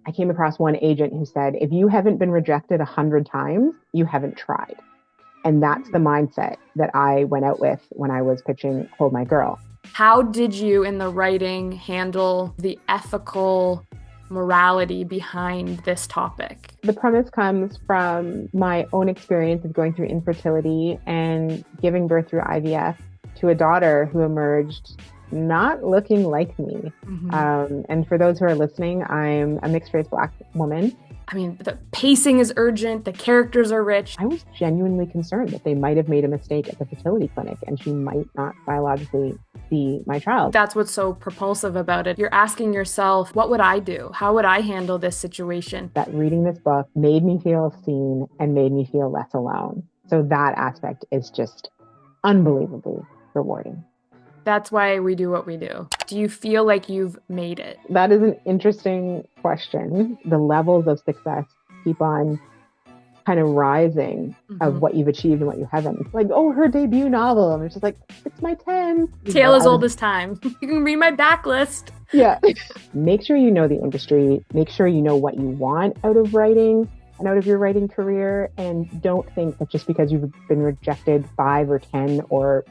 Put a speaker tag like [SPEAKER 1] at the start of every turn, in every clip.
[SPEAKER 1] I came across one agent who said, if you haven't been rejected 100 times, you haven't tried. And that's the mindset that I went out with when I was pitching Hold My Girl.
[SPEAKER 2] How did you in the writing handle the ethical morality behind this topic?
[SPEAKER 1] The premise comes from my own experience of going through infertility and giving birth through IVF to a daughter who emerged not looking like me. And for those who are listening, I'm a mixed race Black woman.
[SPEAKER 2] I mean, the pacing is urgent, the characters are rich.
[SPEAKER 1] I was genuinely concerned that they might have made a mistake at the fertility clinic and she might not biologically be my child.
[SPEAKER 2] That's what's so propulsive about it. You're asking yourself, what would I do? How would I handle this situation?
[SPEAKER 1] That reading this book made me feel seen and made me feel less alone. So that aspect is just unbelievably rewarding.
[SPEAKER 2] That's why we do what we do. Do you feel like you've made it?
[SPEAKER 1] That is an interesting question. The levels of success keep on kind of rising of what you've achieved and what you haven't. It's like, oh, her debut novel. And it's just like, it's my 10th.
[SPEAKER 2] Tale as old as time. You can read my backlist.
[SPEAKER 1] Yeah. Make sure you know the industry. Make sure you know what you want out of writing and out of your writing career. And don't think that just because you've been rejected 5 or 10 or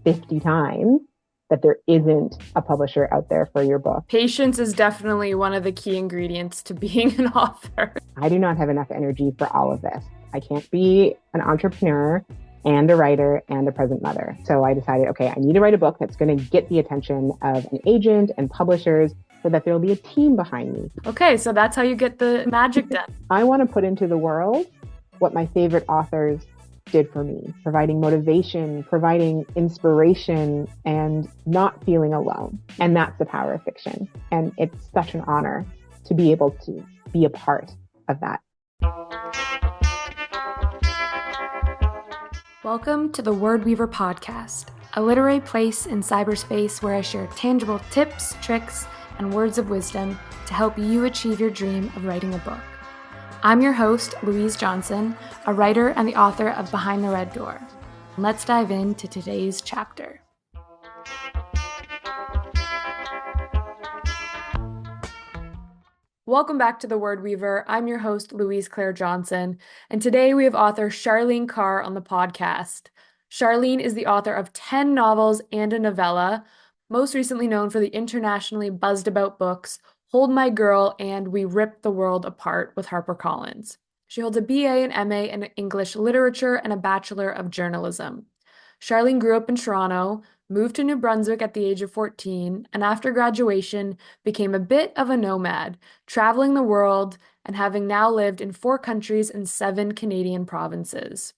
[SPEAKER 1] 50 times, that there isn't a publisher out there for your book.
[SPEAKER 2] Patience is definitely one of the key ingredients to being an author.
[SPEAKER 1] I do not have enough energy for all of this. I can't be an entrepreneur and a writer and a present mother. So I decided, okay, I need to write a book that's going to get the attention of an agent and publishers so that there'll be a team behind me.
[SPEAKER 2] Okay, so that's how you get the magic done.
[SPEAKER 1] I want to put into the world what my favorite authors did for me, providing motivation, providing inspiration, and not feeling alone. And that's the power of fiction. And it's such an honor to be able to be a part of that.
[SPEAKER 2] Welcome to the Word Weaver podcast, a literary place in cyberspace where I share tangible tips, tricks, and words of wisdom to help you achieve your dream of writing a book. I'm your host, Louise Johnson, a writer and the author of Behind the Red Door. Let's dive into today's chapter. Welcome back to The Word Weaver. I'm your host, Louise Claire Johnson, and today we have author Charlene Carr on the podcast. Charlene is the author of 10 novels and a novella, most recently known for the internationally buzzed-about books Hold My Girl and We Ripped the World Apart with HarperCollins. She holds a BA and MA in English literature and a Bachelor of Journalism. Charlene grew up in Toronto, moved to New Brunswick at the age of 14, and after graduation became a bit of a nomad, traveling the world and having now lived in 4 countries and 7 Canadian provinces.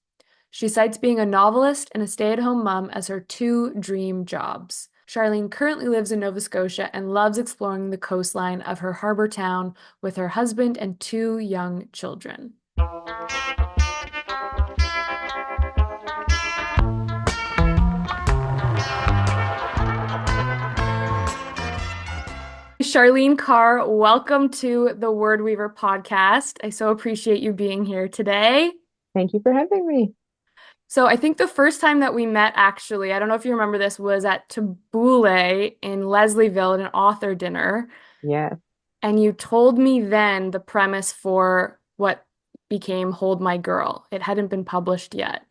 [SPEAKER 2] She cites being a novelist and a stay-at-home mom as her 2 dream jobs. Charlene currently lives in Nova Scotia and loves exploring the coastline of her harbor town with her husband and 2 young children. Charlene Carr, welcome to the Word Weaver podcast. I so appreciate you being here today.
[SPEAKER 1] Thank you for having me.
[SPEAKER 2] So I think the first time that we met, actually, I don't know if you remember this, was at Tabbouleh in Leslieville at an author dinner.
[SPEAKER 1] Yes.
[SPEAKER 2] And you told me then the premise for what became Hold My Girl. It hadn't been published yet.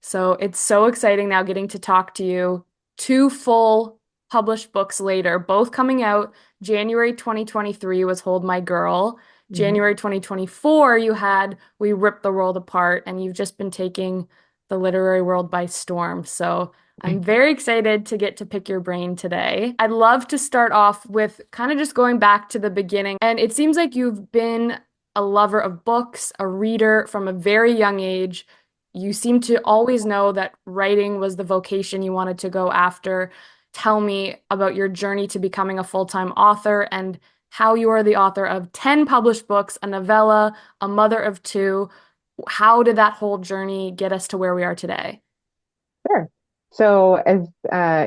[SPEAKER 2] So it's so exciting now getting to talk to you. 2 full published books later, both coming out. January 2023 was Hold My Girl. January 2024, you had We Ripped the World Apart, and you've just been taking the literary world by storm. So I'm very excited to get to pick your brain today. I'd love to start off with kind of just going back to the beginning. And it seems like you've been a lover of books, a reader from a very young age. You seem to always know that writing was the vocation you wanted to go after. Tell me about your journey to becoming a full-time author and how you are the author of 10 published books, a novella, a mother of 2. How did that whole journey get us to where we are today?
[SPEAKER 1] Sure. So as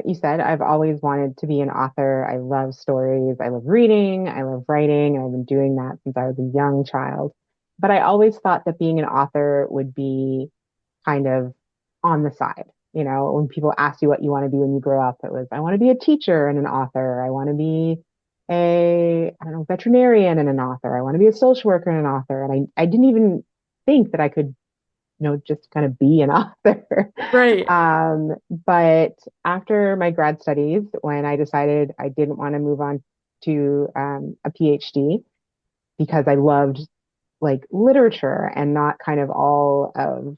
[SPEAKER 1] you said, I've always wanted to be an author. I love stories. I love reading. I love writing. And I've been doing that since I was a young child. But I always thought that being an author would be kind of on the side. You know, when people ask you what you want to be when you grow up, it was, I want to be a teacher and an author. I want to be I don't know, veterinarian and an author. I want to be a social worker and an author. And I didn't even think that I could, just kind of be an author.
[SPEAKER 2] Right.
[SPEAKER 1] But after my grad studies, when I decided I didn't want to move on to a PhD because I loved like literature and not kind of all of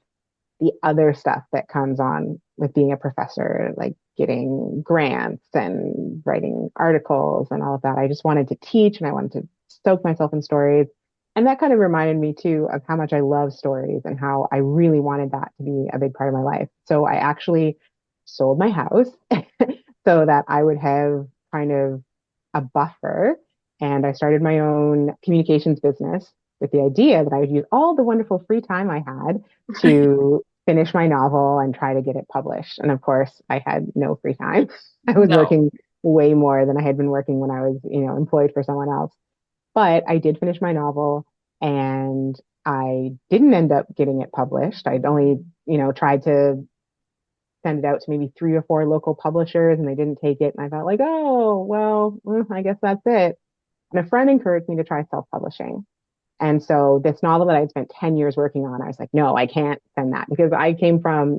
[SPEAKER 1] the other stuff that comes on with being a professor, like getting grants and writing articles and all of that. I just wanted to teach and I wanted to soak myself in stories. And that kind of reminded me too of how much I love stories and how I really wanted that to be a big part of my life. So I actually sold my house so that I would have kind of a buffer. And I started my own communications business with the idea that I would use all the wonderful free time I had to finish my novel and try to get it published. And of course, I had no free time. I was
[SPEAKER 2] No.
[SPEAKER 1] working way more than I had been working when I was, employed for someone else. But I did finish my novel and I didn't end up getting it published. I'd only, tried to send it out to maybe 3 or 4 local publishers and they didn't take it. And I thought like, oh, well, I guess that's it. And a friend encouraged me to try self-publishing. And so this novel that I'd spent 10 years working on, I was like, no, I can't send that because I came from,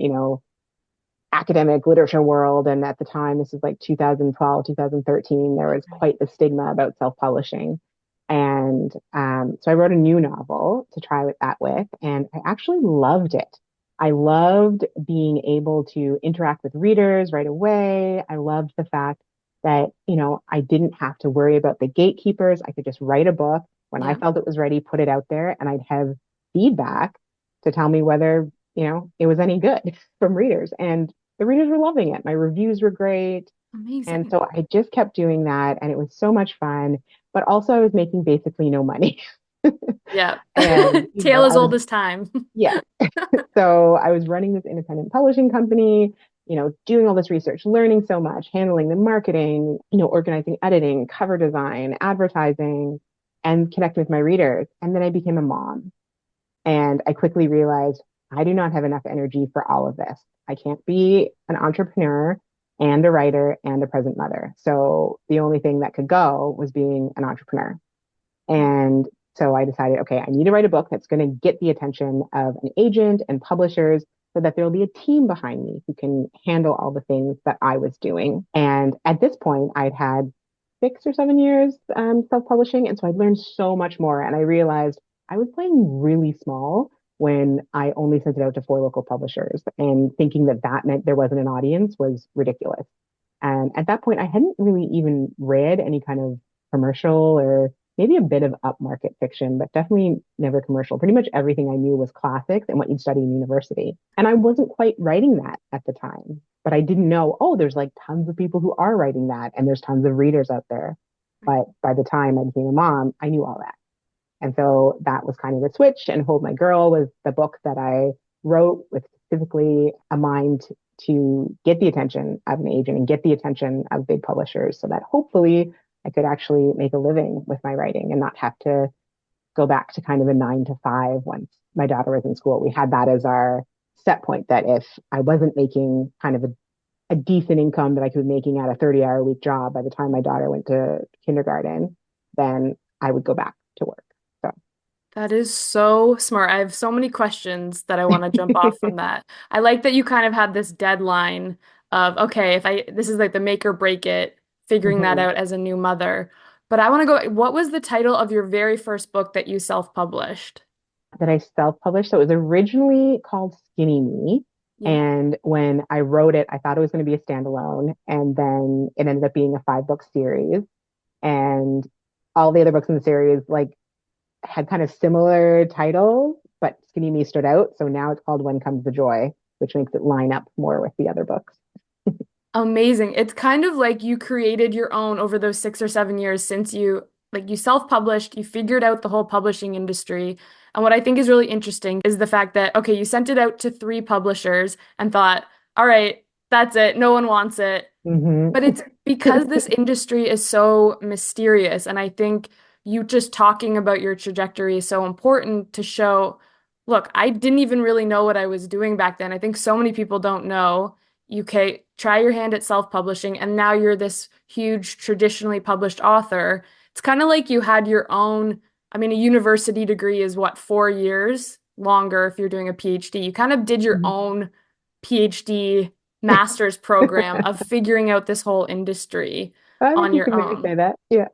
[SPEAKER 1] academic literature world. And at the time, this is like 2012, 2013, there was quite the stigma about self-publishing. And so I wrote a new novel to try that with, and I actually loved it. I loved being able to interact with readers right away. I loved the fact that, I didn't have to worry about the gatekeepers. I could just write a book when I
[SPEAKER 2] Yeah.
[SPEAKER 1] felt it was ready, put it out there, and I'd have feedback to tell me whether, it was any good from readers. And the readers were loving it. My reviews were great. And
[SPEAKER 2] Amazing.
[SPEAKER 1] so I just kept doing that. And it was so much fun. But also, I was making basically no money.
[SPEAKER 2] Yeah.
[SPEAKER 1] And,
[SPEAKER 2] Tale as
[SPEAKER 1] I was,
[SPEAKER 2] old as time.
[SPEAKER 1] yeah. So I was running this independent publishing company, doing all this research, learning so much, handling the marketing, organizing editing, cover design, advertising, and connecting with my readers. And then I became a mom. And I quickly realized I do not have enough energy for all of this. I can't be an entrepreneur and a writer and a present mother. So the only thing that could go was being an entrepreneur. And so I decided, okay, I need to write a book that's going to get the attention of an agent and publishers so that there will be a team behind me who can handle all the things that I was doing. And at this point, I'd had 6 or 7 years self-publishing. And so I learned so much more. And I realized I was playing really small when I only sent it out to 4 local publishers and thinking that that meant there wasn't an audience was ridiculous. And at that point, I hadn't really even read any kind of commercial or maybe a bit of upmarket fiction, but definitely never commercial. Pretty much everything I knew was classics and what you'd study in university. And I wasn't quite writing that at the time, but I didn't know, oh, there's like tons of people who are writing that and there's tons of readers out there. But by the time I became a mom, I knew all that. And so that was kind of the switch. And Hold My Girl was the book that I wrote with specifically a mind to get the attention of an agent and get the attention of big publishers so that hopefully I could actually make a living with my writing and not have to go back to kind of a 9 to 5 once my daughter was in school. We had that as our set point that if I wasn't making kind of a decent income that I could be making at a 30-hour a week job by the time my daughter went to kindergarten, then I would go back to work. So
[SPEAKER 2] That is so smart. I have so many questions that I want to jump off from that. I like that you kind of had this deadline of, okay, if I, this is like the make or break it, figuring that
[SPEAKER 1] mhm.
[SPEAKER 2] out as a new mother. But I want to go, what was the title of your very first book that you self-published?
[SPEAKER 1] That I self-published. So it was originally called Skinny Me.
[SPEAKER 2] Yeah.
[SPEAKER 1] And when I wrote it, I thought it was going to be a standalone. And then it ended up being a 5 book series. And all the other books in the series like had kind of similar titles, but Skinny Me stood out. So now it's called When Comes the Joy, which makes it line up more with the other books.
[SPEAKER 2] Amazing. It's kind of like you created your own over those 6 or 7 years since you self-published, you figured out the whole publishing industry. And what I think is really interesting is the fact that, okay, you sent it out to 3 publishers and thought, all right, that's it. No one wants it.
[SPEAKER 1] Hmm.
[SPEAKER 2] But it's because this industry is so mysterious. And I think you just talking about your trajectory is so important to show, look, I didn't even really know what I was doing back then. I think so many people don't know. try your hand at self-publishing, and now you're this huge traditionally published author. It's kind of like you had your own, I mean, a university degree is what, 4 years longer if you're doing a PhD. You kind of did your
[SPEAKER 1] Mhm.
[SPEAKER 2] own PhD master's program of figuring out this whole industry
[SPEAKER 1] I think
[SPEAKER 2] on
[SPEAKER 1] you
[SPEAKER 2] your
[SPEAKER 1] can maybe
[SPEAKER 2] own.
[SPEAKER 1] say that. Yeah.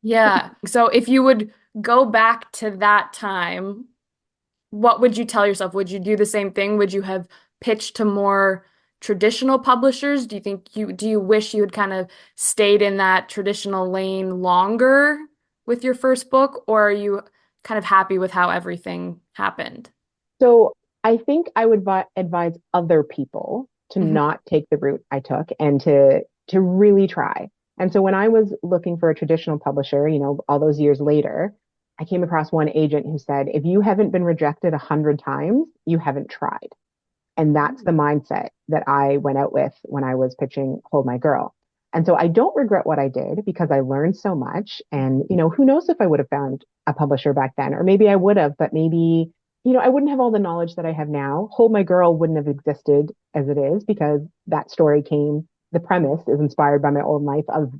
[SPEAKER 2] Yeah. So if you would go back to that time, what would you tell yourself? Would you do the same thing? Would you have pitched to more traditional publishers? Do you wish you had kind of stayed in that traditional lane longer with your first book, or are you kind of happy with how everything happened?
[SPEAKER 1] So I think I would advise other people to
[SPEAKER 2] Mhm.
[SPEAKER 1] not take the route I took and to really try. And so when I was looking for a traditional publisher, all those years later, I came across one agent who said, if you haven't been rejected 100 times, you haven't tried. And that's the mindset that I went out with when I was pitching Hold My Girl. And so I don't regret what I did because I learned so much. And, who knows if I would have found a publisher back then, or maybe I would have, but maybe, I wouldn't have all the knowledge that I have now. Hold My Girl wouldn't have existed as it is because that story the premise is inspired by my own life of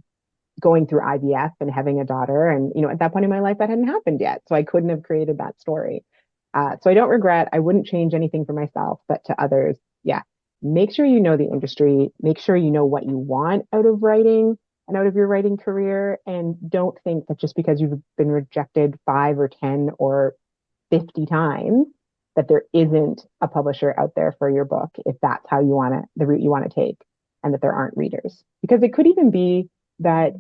[SPEAKER 1] going through IVF and having a daughter. And, at that point in my life, that hadn't happened yet. So I couldn't have created that story. So I don't regret, I wouldn't change anything for myself, but to others, yeah, make sure you know the industry, make sure you know what you want out of writing and out of your writing career. And don't think that just because you've been rejected 5 or 10 or 50 times, that there isn't a publisher out there for your book if that's how you want to, the route you want to take, and that there aren't readers. Because it could even be that,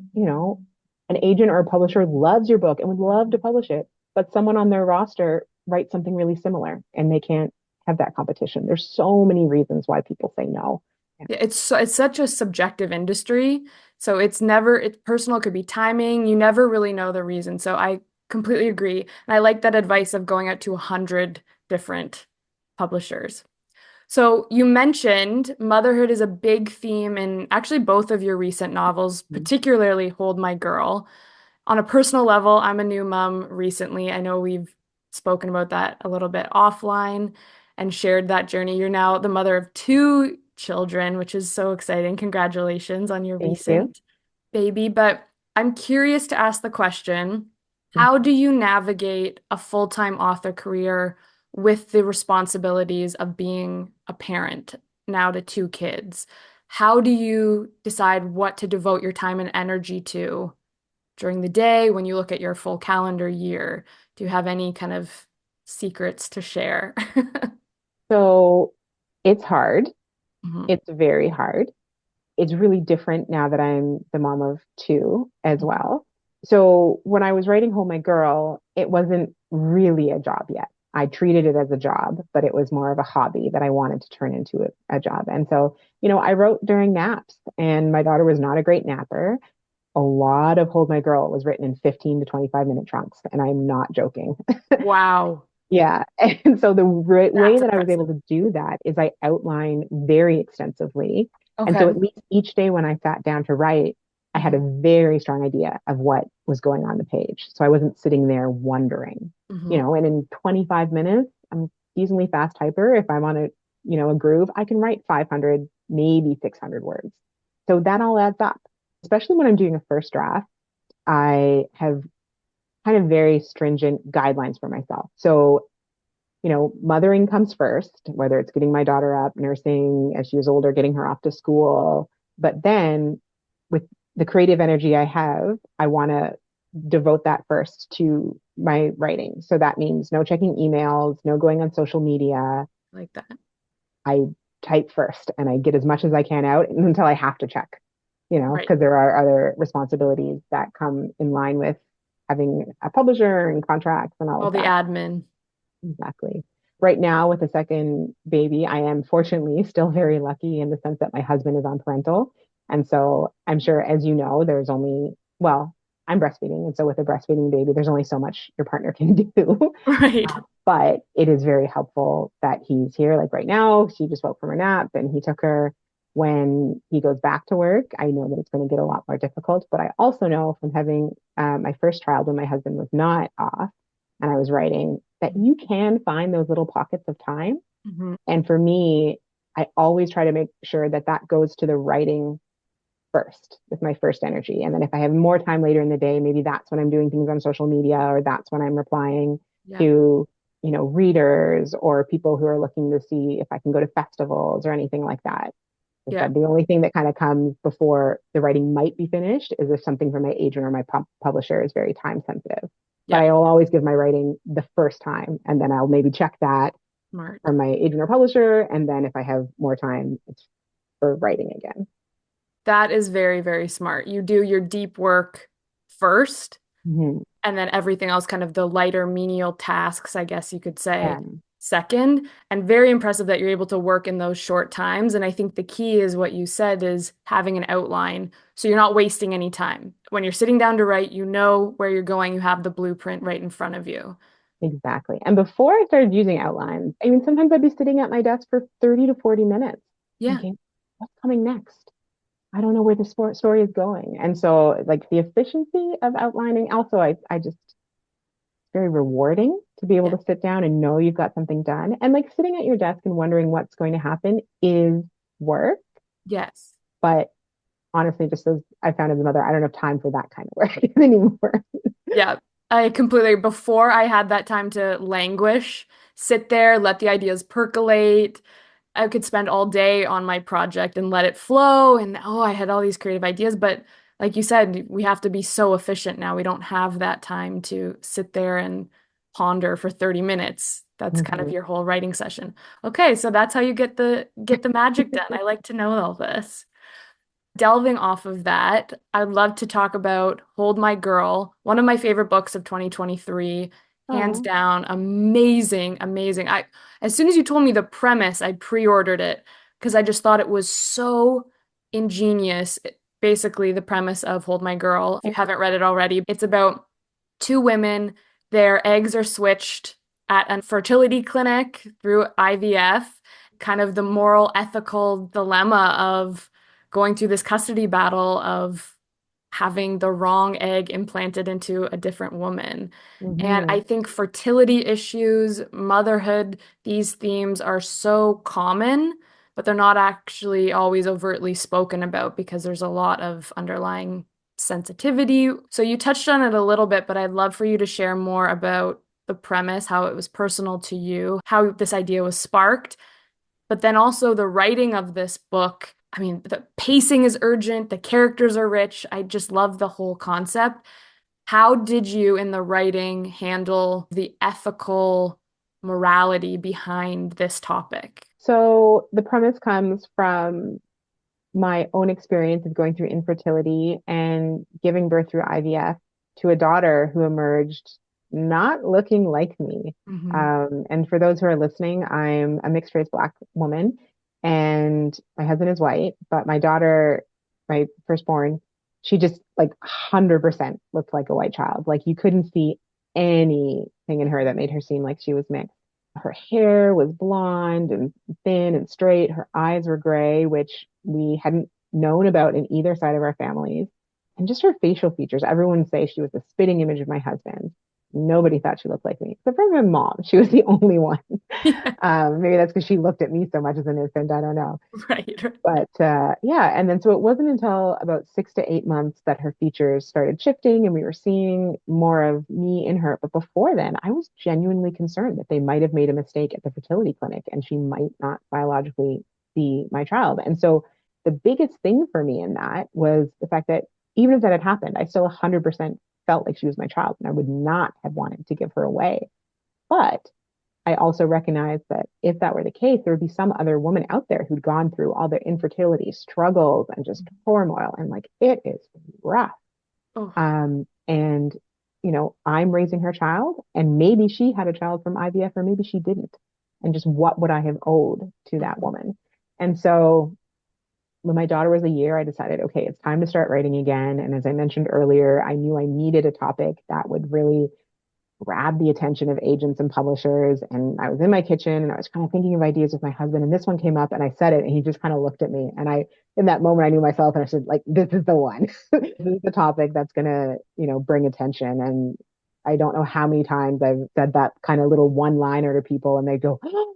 [SPEAKER 1] an agent or a publisher loves your book and would love to publish it, but someone on their roster writes something really similar and they can't have that competition. There's so many reasons why people say no. Yeah.
[SPEAKER 2] Yeah, it's such a subjective industry. So it's personal, it could be timing. You never really know the reason. So I completely agree. And I like that advice of going out to 100 different publishers. So you mentioned motherhood is a big theme in actually both of your recent novels, particularly Hold My Girl. On a personal level, I'm a new mom recently. I know we've spoken about that a little bit offline and shared that journey. You're now the mother of two children, which is so exciting. Congratulations on your
[SPEAKER 1] Thank you.
[SPEAKER 2] recent baby. But I'm curious to ask the question, how do you navigate a full-time author career with the responsibilities of being a parent now to two kids? How do you decide what to devote your time and energy to during the day when you look at your full calendar year? Do you have any kind of secrets to share?
[SPEAKER 1] So it's hard.
[SPEAKER 2] Mhm.
[SPEAKER 1] It's very hard. It's really different now that I'm the mom of two as well. So when I was writing Home My Girl, it wasn't really a job yet. I treated it as a job, but it was more of a hobby that I wanted to turn into a job. And so, I wrote during naps, and my daughter was not a great napper. A lot of Hold My Girl was written in 15 to 25-minute chunks, and I'm not joking.
[SPEAKER 2] Wow,
[SPEAKER 1] Yeah. And so the way
[SPEAKER 2] that's
[SPEAKER 1] that I was
[SPEAKER 2] impressive.
[SPEAKER 1] able to do that is I outline very extensively. And so
[SPEAKER 2] Okay.
[SPEAKER 1] at least each day when I sat down to write, I had
[SPEAKER 2] Mhm.
[SPEAKER 1] a very strong idea of what was going on the page. So I wasn't sitting there wondering,
[SPEAKER 2] Mhm.
[SPEAKER 1] and in 25 minutes, I'm a decently fast typer. If I'm on a groove, I can write 500, maybe 600 words. So that all adds up, especially when I'm doing a first draft. I have kind of very stringent guidelines for myself. So mothering comes first, whether it's getting my daughter up, nursing as she was older, getting her off to school. But then with the creative energy I have, I want to devote that first to my writing. So that means no checking emails, no going on social media.
[SPEAKER 2] I like that.
[SPEAKER 1] I type first and I get as much as I can out until I have to check,
[SPEAKER 2] Right.
[SPEAKER 1] because there are other responsibilities that come in line with having a publisher and contracts and all
[SPEAKER 2] All
[SPEAKER 1] of
[SPEAKER 2] the
[SPEAKER 1] that.
[SPEAKER 2] admin.
[SPEAKER 1] Exactly. Right now, with the second baby, I am fortunately still very lucky in the sense that my husband is on parental. And so I'm sure, as you know, well, I'm breastfeeding. And so with a breastfeeding baby, there's only so much your partner can do.
[SPEAKER 2] Right.
[SPEAKER 1] But it is very helpful that he's here. Like right now, she just woke from her nap and he took her. When he goes back to work, I know that it's going to get a lot more difficult. But I also know from having my first child when my husband was not off and I was writing that you can find those little pockets of time.
[SPEAKER 2] Mhm.
[SPEAKER 1] And for me, I always try to make sure that that goes to the writing first with my first energy. And then if I have more time later in the day, maybe that's when I'm doing things on social media or that's when I'm replying
[SPEAKER 2] Yeah.
[SPEAKER 1] to, readers or people who are looking to see if I can go to festivals or anything like that. I
[SPEAKER 2] Yeah.
[SPEAKER 1] said the only thing that kind of comes before the writing might be finished is if something from my agent or my publisher is very time sensitive. But
[SPEAKER 2] Yeah.
[SPEAKER 1] I will always give my writing the first time, and then I'll maybe check that
[SPEAKER 2] Smart.
[SPEAKER 1] from my agent or publisher, and then if I have more time, it's for writing again.
[SPEAKER 2] That is very, very smart. You do your deep work first,
[SPEAKER 1] Mm-hmm.
[SPEAKER 2] and then everything else, kind of the lighter menial tasks, I guess you could say,
[SPEAKER 1] Yeah,
[SPEAKER 2] second. And very impressive that you're able to work in those short times. And I think the key is what you said is having an outline. So you're not wasting any time. When you're sitting down to write, you know where you're going, you have the blueprint right in front of you.
[SPEAKER 1] exactly. And before I started using outlines, I mean, sometimes I'd be sitting at my desk for 30 to 40 minutes
[SPEAKER 2] Yeah.
[SPEAKER 1] thinking, what's coming next? I don't know where the story is going. And so, like, the efficiency of outlining, also, I just, very rewarding to be able
[SPEAKER 2] Yeah.
[SPEAKER 1] to sit down and know you've got something done. And like sitting at your desk and wondering what's going to happen is work.
[SPEAKER 2] Yes.
[SPEAKER 1] But honestly, just as I found as a mother, I don't have time for that kind of work anymore.
[SPEAKER 2] Yeah, I completely, before I had that time to languish, sit there, let the ideas percolate. I could spend all day on my project and let it flow. And oh, I had all these creative ideas. But like you said, we have to be so efficient now. We don't have that time to sit there and ponder for 30 minutes. That's kind of
[SPEAKER 1] Mhm.
[SPEAKER 2] your whole writing session. Okay, so that's how you get the magic done. I like to know all this. Delving off of that, I'd love to talk about Hold My Girl, one of my favorite books of 2023. Hands
[SPEAKER 1] Oh.
[SPEAKER 2] down, amazing, amazing. As soon as you told me the premise, I pre-ordered it because I just thought it was so ingenious. Basically, the premise of Hold My Girl, if you haven't read it already, it's about two women, their eggs are switched at a fertility clinic through IVF, kind of the moral, ethical dilemma of going through this custody battle of having the wrong egg implanted into a different woman. And I
[SPEAKER 1] Hmm.
[SPEAKER 2] think fertility issues, motherhood, these themes are so common, but they're not actually always overtly spoken about because there's a lot of underlying sensitivity. So you touched on it a little bit, but I'd love for you to share more about the premise, how it was personal to you, how this idea was sparked, but then also the writing of this book. I mean, the pacing is urgent, the characters are rich. I just love the whole concept. How did you, in the writing, handle the ethical morality behind this topic?
[SPEAKER 1] So the premise comes from my own experience of going through infertility and giving birth through IVF to a daughter who emerged not looking like me.
[SPEAKER 2] Hmm.
[SPEAKER 1] And for those who are listening, I'm a mixed race Black woman and my husband is white, but my daughter, my firstborn, she just like 100% looked like a white child. Like you couldn't see anything in her that made her seem like she was mixed. Her hair was blonde and thin and straight. Her eyes were gray, which we hadn't known about in either side of our families. And just her facial features. Everyone say she was a spitting image of my husband. Nobody thought she looked like me, except for my mom. She was the only one.
[SPEAKER 2] Yeah,
[SPEAKER 1] Maybe that's because she looked at me so much as an infant. I don't know.
[SPEAKER 2] right.
[SPEAKER 1] But yeah, and then so it wasn't until about 6 to 8 months that her features started shifting and we were seeing more of me in her. But before then, I was genuinely concerned that they might have made a mistake at the fertility clinic and she might not biologically be my child. And so the biggest thing for me in that was the fact that even if that had happened, I still 100% felt like she was my child and I would not have wanted to give her away. But I also recognize that if that were the case, there would be some other woman out there who'd gone through all the infertility struggles and just turmoil. And like, it is rough.
[SPEAKER 2] Oh,
[SPEAKER 1] And, I'm raising her child, and maybe she had a child from IVF, or maybe she didn't. And just what would I have owed to that
[SPEAKER 2] mhm.
[SPEAKER 1] woman? And so when my daughter was a year, I decided, okay, it's time to start writing again. And as I mentioned earlier, I knew I needed a topic that would really grab the attention of agents and publishers. And I was in my kitchen and I was kind of thinking of ideas with my husband. And this one came up and I said it and he just kind of looked at me. And in that moment, I knew myself and I said, like, this is the one. This is the topic that's going to, bring attention. And I don't know how many times I've said that kind of little one liner to people and they go, oh,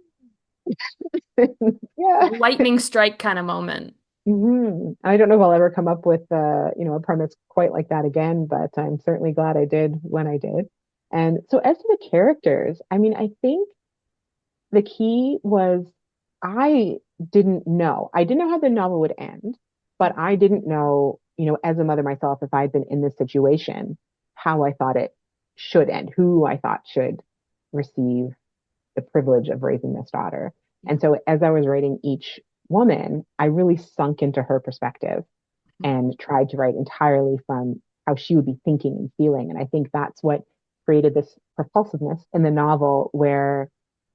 [SPEAKER 1] Yeah.
[SPEAKER 2] Lightning strike kind of moment.
[SPEAKER 1] I don't know if I'll ever come up with a premise quite like that again, but I'm certainly glad I did when I did. And so as to the characters, I mean, I think the key was I didn't know. I didn't know how the novel would end, but I didn't know, as a mother myself, if I'd been in this situation, how I thought it should end, who I thought should receive the privilege of raising this daughter.
[SPEAKER 2] Yeah.
[SPEAKER 1] And so as I was writing each woman, I really sunk into her perspective and tried to write entirely from how she would be thinking and feeling. And I think that's what created this propulsiveness in the novel where,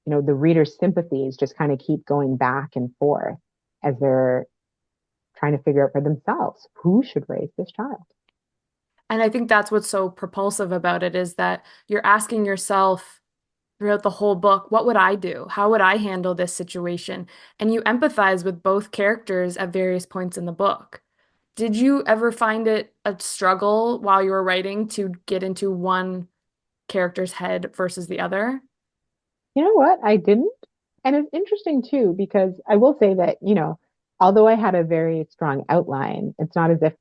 [SPEAKER 1] the reader's sympathies just kind of keep going back and forth as they're trying to figure out for themselves who should raise this child.
[SPEAKER 2] And I think that's what's so propulsive about it is that you're asking yourself throughout the whole book, what would I do? How would I handle this situation? And you empathize with both characters at various points in the book. Did you ever find it a struggle while you were writing to get into one character's head versus the other?
[SPEAKER 1] You know what? I didn't. And it's interesting too, because I will say that, although I had a very strong outline, it's not as if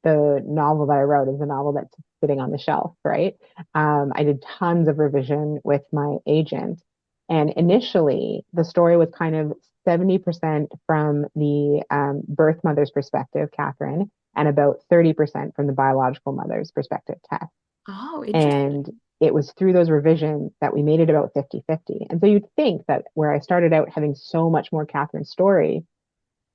[SPEAKER 1] the novel that I wrote is a novel that's sitting on the shelf, right? I did tons of revision with my agent. And initially, the story was kind of 70% from the birth mother's perspective, Catherine, and about 30% from the biological mother's perspective, Tess.
[SPEAKER 2] Oh, interesting.
[SPEAKER 1] And it was through those revisions that we made it about 50-50. And so you'd think that where I started out having so much more Catherine's story,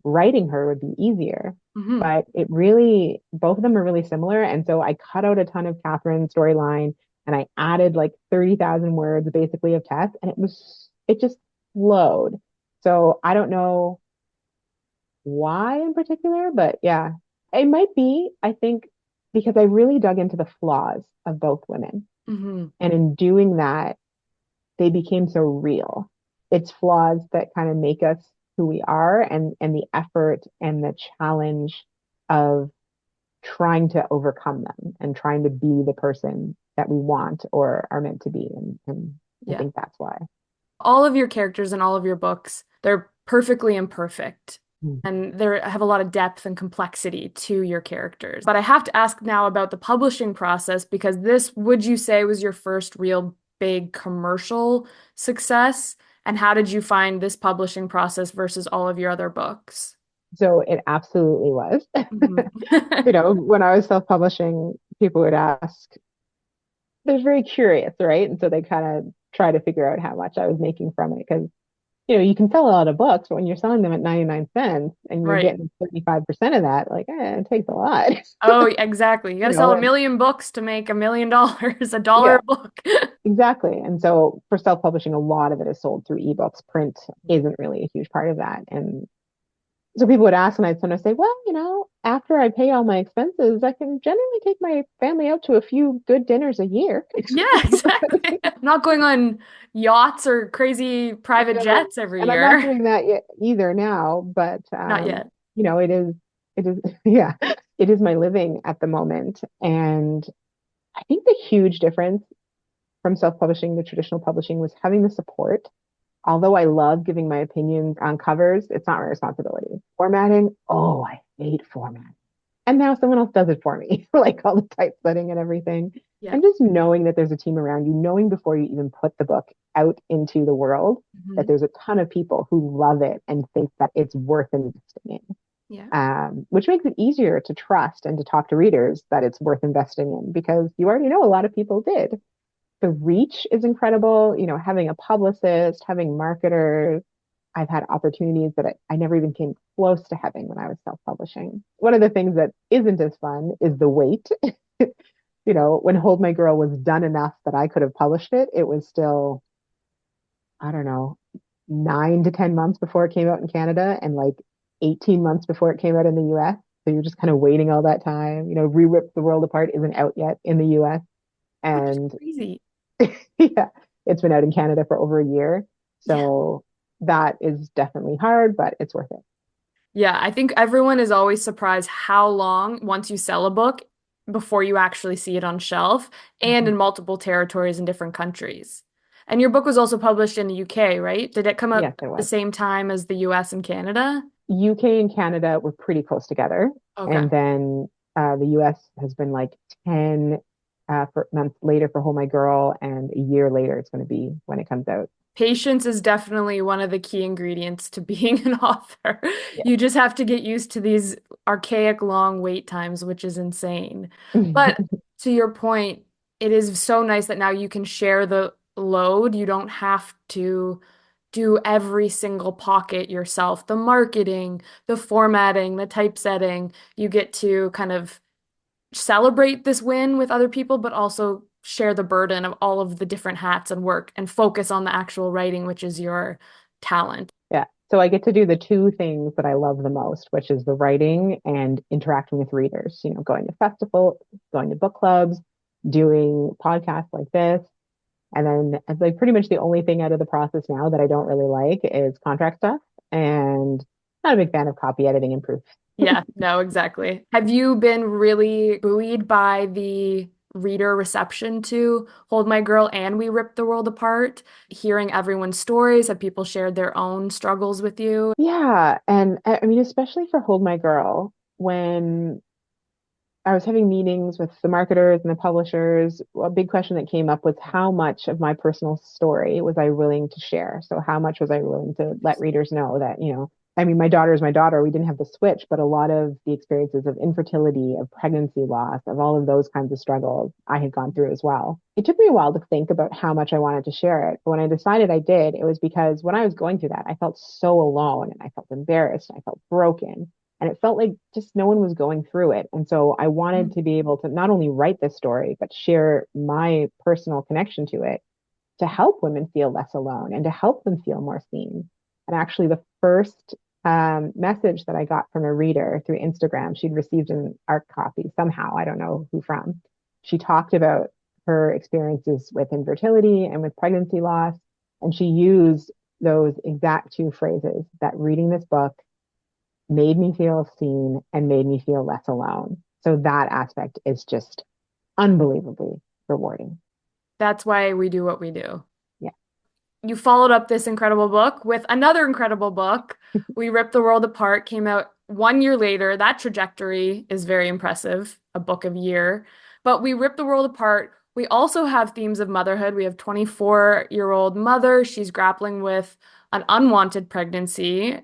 [SPEAKER 1] writing her would be easier.
[SPEAKER 2] Hmm.
[SPEAKER 1] But it really, both of them are really similar. And so I cut out a ton of Catherine's storyline and I added like 30,000 words basically of text. And it just flowed. So I don't know why in particular, but yeah, it might be, I think, because I really dug into the flaws of both women.
[SPEAKER 2] Hmm.
[SPEAKER 1] And in doing that, they became so real. It's flaws that kind of make us who we are and the effort and the challenge of trying to overcome them and trying to be the person that we want or are meant to be. And I
[SPEAKER 2] Yeah.
[SPEAKER 1] think that's why.
[SPEAKER 2] All of your characters in all of your books, they're perfectly imperfect.
[SPEAKER 1] Mm.
[SPEAKER 2] And they have a lot of depth and complexity to your characters. But I have to ask now about the publishing process because this, would you say, was your first real big commercial success? And how did you find this publishing process versus all of your other books?
[SPEAKER 1] So it absolutely was.
[SPEAKER 2] Mhm.
[SPEAKER 1] When I was self-publishing, people would ask, they're very curious, right? And so they kind of try to figure out how much I was making from it because you can sell a lot of books, but when you're selling them at 99 cents and you're
[SPEAKER 2] Right.
[SPEAKER 1] getting 35% of that, like, it takes a lot.
[SPEAKER 2] Oh, exactly. You got
[SPEAKER 1] you
[SPEAKER 2] to sell
[SPEAKER 1] know,
[SPEAKER 2] a
[SPEAKER 1] and
[SPEAKER 2] million books to make $1 million, a dollar
[SPEAKER 1] yeah,
[SPEAKER 2] a book.
[SPEAKER 1] exactly. And so for self-publishing, a lot of it is sold through ebooks. Print isn't really a huge part of that. And so people would ask, and I'd sometimes say, well, after I pay all my expenses, I can generally take my family out to a few good dinners a year.
[SPEAKER 2] Yeah, exactly. I'm not going on yachts or crazy private
[SPEAKER 1] No,
[SPEAKER 2] jets every
[SPEAKER 1] and I'm not
[SPEAKER 2] year.
[SPEAKER 1] doing that yet either now, but
[SPEAKER 2] Not yet.
[SPEAKER 1] it is, yeah, it is my living at the moment. And I think the huge difference from self-publishing to traditional publishing was having the support. Although I love giving my opinions on covers, it's not my responsibility. Formatting, oh, I hate formatting. And now someone else does it for me, like all the typesetting and everything.
[SPEAKER 2] Yeah.
[SPEAKER 1] And just knowing that there's a team around you, knowing before you even put the book out into the world that
[SPEAKER 2] Hmm.
[SPEAKER 1] there's a ton of people who love it and think that it's worth investing in,
[SPEAKER 2] Yeah.
[SPEAKER 1] which makes it easier to trust and to talk to readers that it's worth investing in because you already know a lot of people did. The reach is incredible, having a publicist, having marketers. I've had opportunities that I never even came close to having when I was self-publishing. One of the things that isn't as fun is the wait. When Hold My Girl was done enough that I could have published it, it was still, I don't know, 9 to 10 months before it came out in Canada and like 18 months before it came out in the US. So you're just kind of waiting all that time. Rewrite the World Apart isn't out yet in the US.
[SPEAKER 2] Which is
[SPEAKER 1] And
[SPEAKER 2] crazy.
[SPEAKER 1] yeah, it's been out in Canada for over a year.
[SPEAKER 2] Yeah.
[SPEAKER 1] So that is definitely hard, but it's worth it.
[SPEAKER 2] Yeah. I think everyone is always surprised how long, once you sell a book, before you actually see it on shelf and
[SPEAKER 1] Mhm.
[SPEAKER 2] in multiple territories in different countries. And your book was also published in the UK, right? Did it come out
[SPEAKER 1] Yes, it
[SPEAKER 2] at the
[SPEAKER 1] was.
[SPEAKER 2] same time as the US and Canada?
[SPEAKER 1] UK and Canada were pretty close together.
[SPEAKER 2] Okay.
[SPEAKER 1] And then the US has been like 10 for months later for Hold My Girl, and a year later it's going to be when it comes out.
[SPEAKER 2] Patience is definitely one of the key ingredients to being an author.
[SPEAKER 1] Yeah.
[SPEAKER 2] You just have to get used to these archaic long wait times, which is insane. But to your point, it is so nice that now you can share the load. You don't have to do every single pocket yourself. The marketing, the formatting, the typesetting. You get to kind of celebrate this win with other people, but also share the burden of all of the different hats and work and focus on the actual writing, which is your talent.
[SPEAKER 1] Yeah. So I get to do the two things that I love the most, which is the writing and interacting with readers, going to festivals, going to book clubs, doing podcasts like this. And then it's like pretty much the only thing out of the process now that I don't really like is contract stuff. And not a big fan of copy editing and proofs.
[SPEAKER 2] Yeah, no, exactly. Have you been really buoyed by the reader reception to Hold My Girl and We Ripped the World Apart? Hearing everyone's stories, have people shared their own struggles with you?
[SPEAKER 1] Yeah. And I mean, especially for Hold My Girl, when I was having meetings with the marketers and the publishers. A big question that came up was how much of my personal story was I willing to share? So how much was I willing to let readers know that, I mean, my daughter is my daughter. We didn't have the switch, but a lot of the experiences of infertility, of pregnancy loss, of all of those kinds of struggles I had gone through as well. It took me a while to think about how much I wanted to share it. But when I decided I did, it was because when I was going through that, I felt so alone and I felt embarrassed and I felt broken. And it felt like just no one was going through it. And so I wanted to be able to not only write this story, but share my personal connection to it to help women feel less alone and to help them feel more seen. And actually, the first message that I got from a reader through Instagram, she'd received an art copy somehow, I don't know who from. She talked about her experiences with infertility and with pregnancy loss. And she used those exact two phrases that reading this book made me feel seen and made me feel less alone. So that aspect is just unbelievably rewarding.
[SPEAKER 2] That's why we do what we do.
[SPEAKER 1] Yeah.
[SPEAKER 2] You followed up this incredible book with another incredible book. We Ripped the World Apart came out 1 year later. That trajectory is very impressive, a book of year. But We Ripped the World Apart. We also have themes of motherhood. We have 24-year-old mother. She's grappling with an unwanted pregnancy.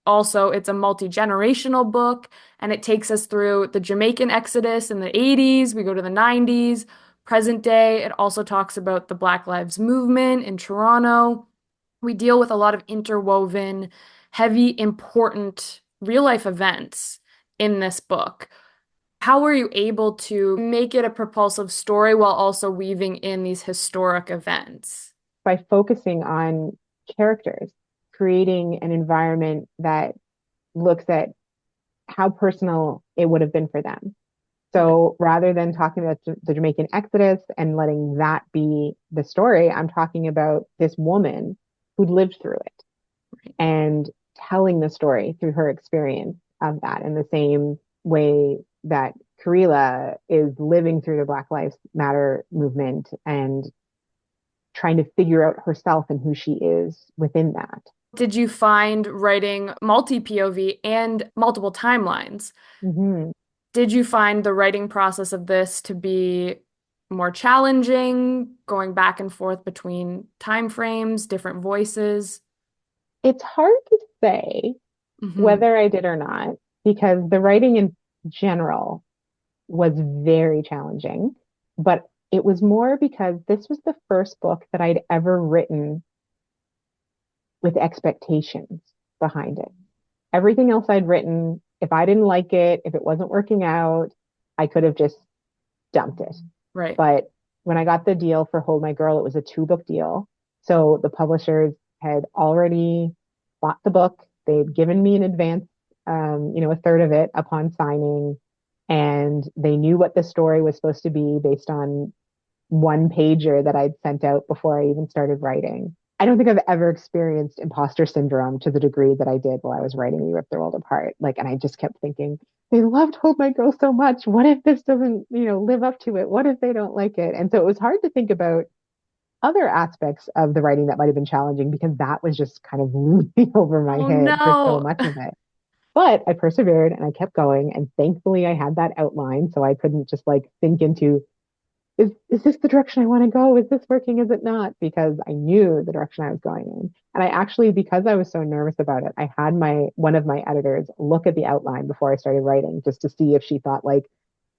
[SPEAKER 2] Also, it's a multi-generational book, and it takes us through the Jamaican exodus in the 80s. We go to the 90s, present day. It also talks about the Black Lives Movement in Toronto. We deal with a lot of interwoven, heavy, important real life events in this book. How were you able to make it a propulsive story while also weaving in these historic events?
[SPEAKER 1] By focusing on characters, creating an environment that looks at how personal it would have been for them.
[SPEAKER 2] Yeah,
[SPEAKER 1] So rather than talking about the Jamaican Exodus and letting that be the story, I'm talking about this woman who'd lived through it
[SPEAKER 2] right.
[SPEAKER 1] and telling the story through her experience of that in the same way that Karila is living through the Black Lives Matter movement and trying to figure out herself and who she is within that.
[SPEAKER 2] Did you find writing multi POV and multiple timelines?
[SPEAKER 1] Mm-hmm.
[SPEAKER 2] Did you find the writing process of this to be more challenging, going back and forth between time frames, different voices?
[SPEAKER 1] It's hard to say
[SPEAKER 2] Hmm.
[SPEAKER 1] whether I did or not because the writing in general was very challenging, but it was more because this was the first book that I'd ever written with expectations behind it. Everything else I'd written, if I didn't like it, if it wasn't working out, I could have just dumped it.
[SPEAKER 2] Right.
[SPEAKER 1] But when I got the deal for Hold My Girl, it was a two-book deal. So the publishers had already bought the book. They'd given me an advance, a third of it upon signing. And they knew what the story was supposed to be based on one pager that I'd sent out before I even started writing. I don't think I've ever experienced imposter syndrome to the degree that I did while I was writing We Ripped the World Apart. Like, and I just kept thinking, they loved Hold My Girl so much. What if this doesn't, live up to it? What if they don't like it? And so it was hard to think about other aspects of the writing that might have been challenging because that was just kind of looming over my
[SPEAKER 2] Oh
[SPEAKER 1] head for so
[SPEAKER 2] no.
[SPEAKER 1] much of it. But I persevered and I kept going. And thankfully, I had that outline. So I couldn't just like think into, is this the direction I want to go? Is this working? Is it not? Because I knew the direction I was going in. And I actually, because I was so nervous about it, I had one of my editors look at the outline before I started writing just to see if she thought like,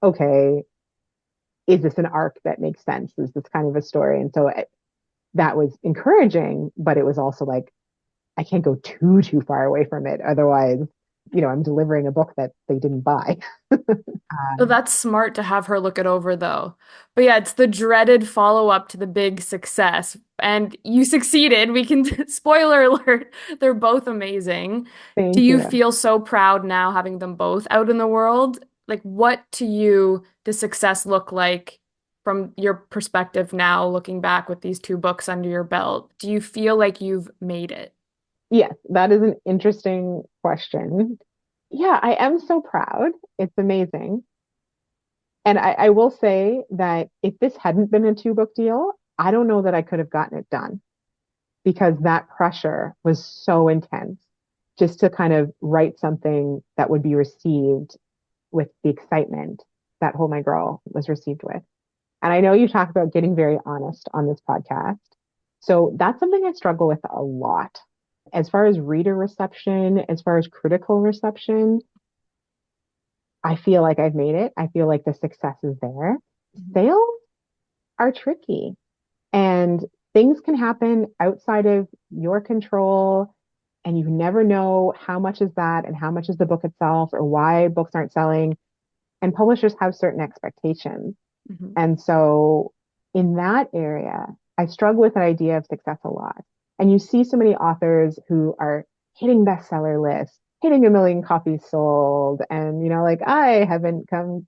[SPEAKER 1] okay, is this an arc that makes sense? Is this kind of a story? And so that was encouraging, but it was also like, I can't go too far away from it. Otherwise, I'm delivering a book that they didn't buy.
[SPEAKER 2] Oh,
[SPEAKER 1] Um,
[SPEAKER 2] that's smart to have her look it over though. But yeah, it's the dreaded follow-up to the big success. And you succeeded. We can, spoiler alert, they're both amazing. Do
[SPEAKER 1] thank
[SPEAKER 2] you
[SPEAKER 1] you.
[SPEAKER 2] feel so proud now having them both out in the world? Like, what to you does success look like from your perspective now, looking back with these two books under your belt? Do you feel like you've made it?
[SPEAKER 1] Yes, that is an interesting question. Yeah, I am so proud. It's amazing. And I will say that if this hadn't been a two-book deal, I don't know that I could have gotten it done because that pressure was so intense just to kind of write something that would be received with the excitement that Hold My Girl was received with. And I know you talk about getting very honest on this podcast. So that's something I struggle with a lot. As far as reader reception, as far as critical reception, I feel like I've made it. I feel like the success is there.
[SPEAKER 2] Mhm.
[SPEAKER 1] Sales are tricky and things can happen outside of your control. And you never know how much is that and how much is the book itself or why books aren't selling. And publishers have certain expectations.
[SPEAKER 2] Mhm.
[SPEAKER 1] And so in that area, I struggle with the idea of success a lot. And you see so many authors who are hitting bestseller lists, hitting a million copies sold, and like I haven't come.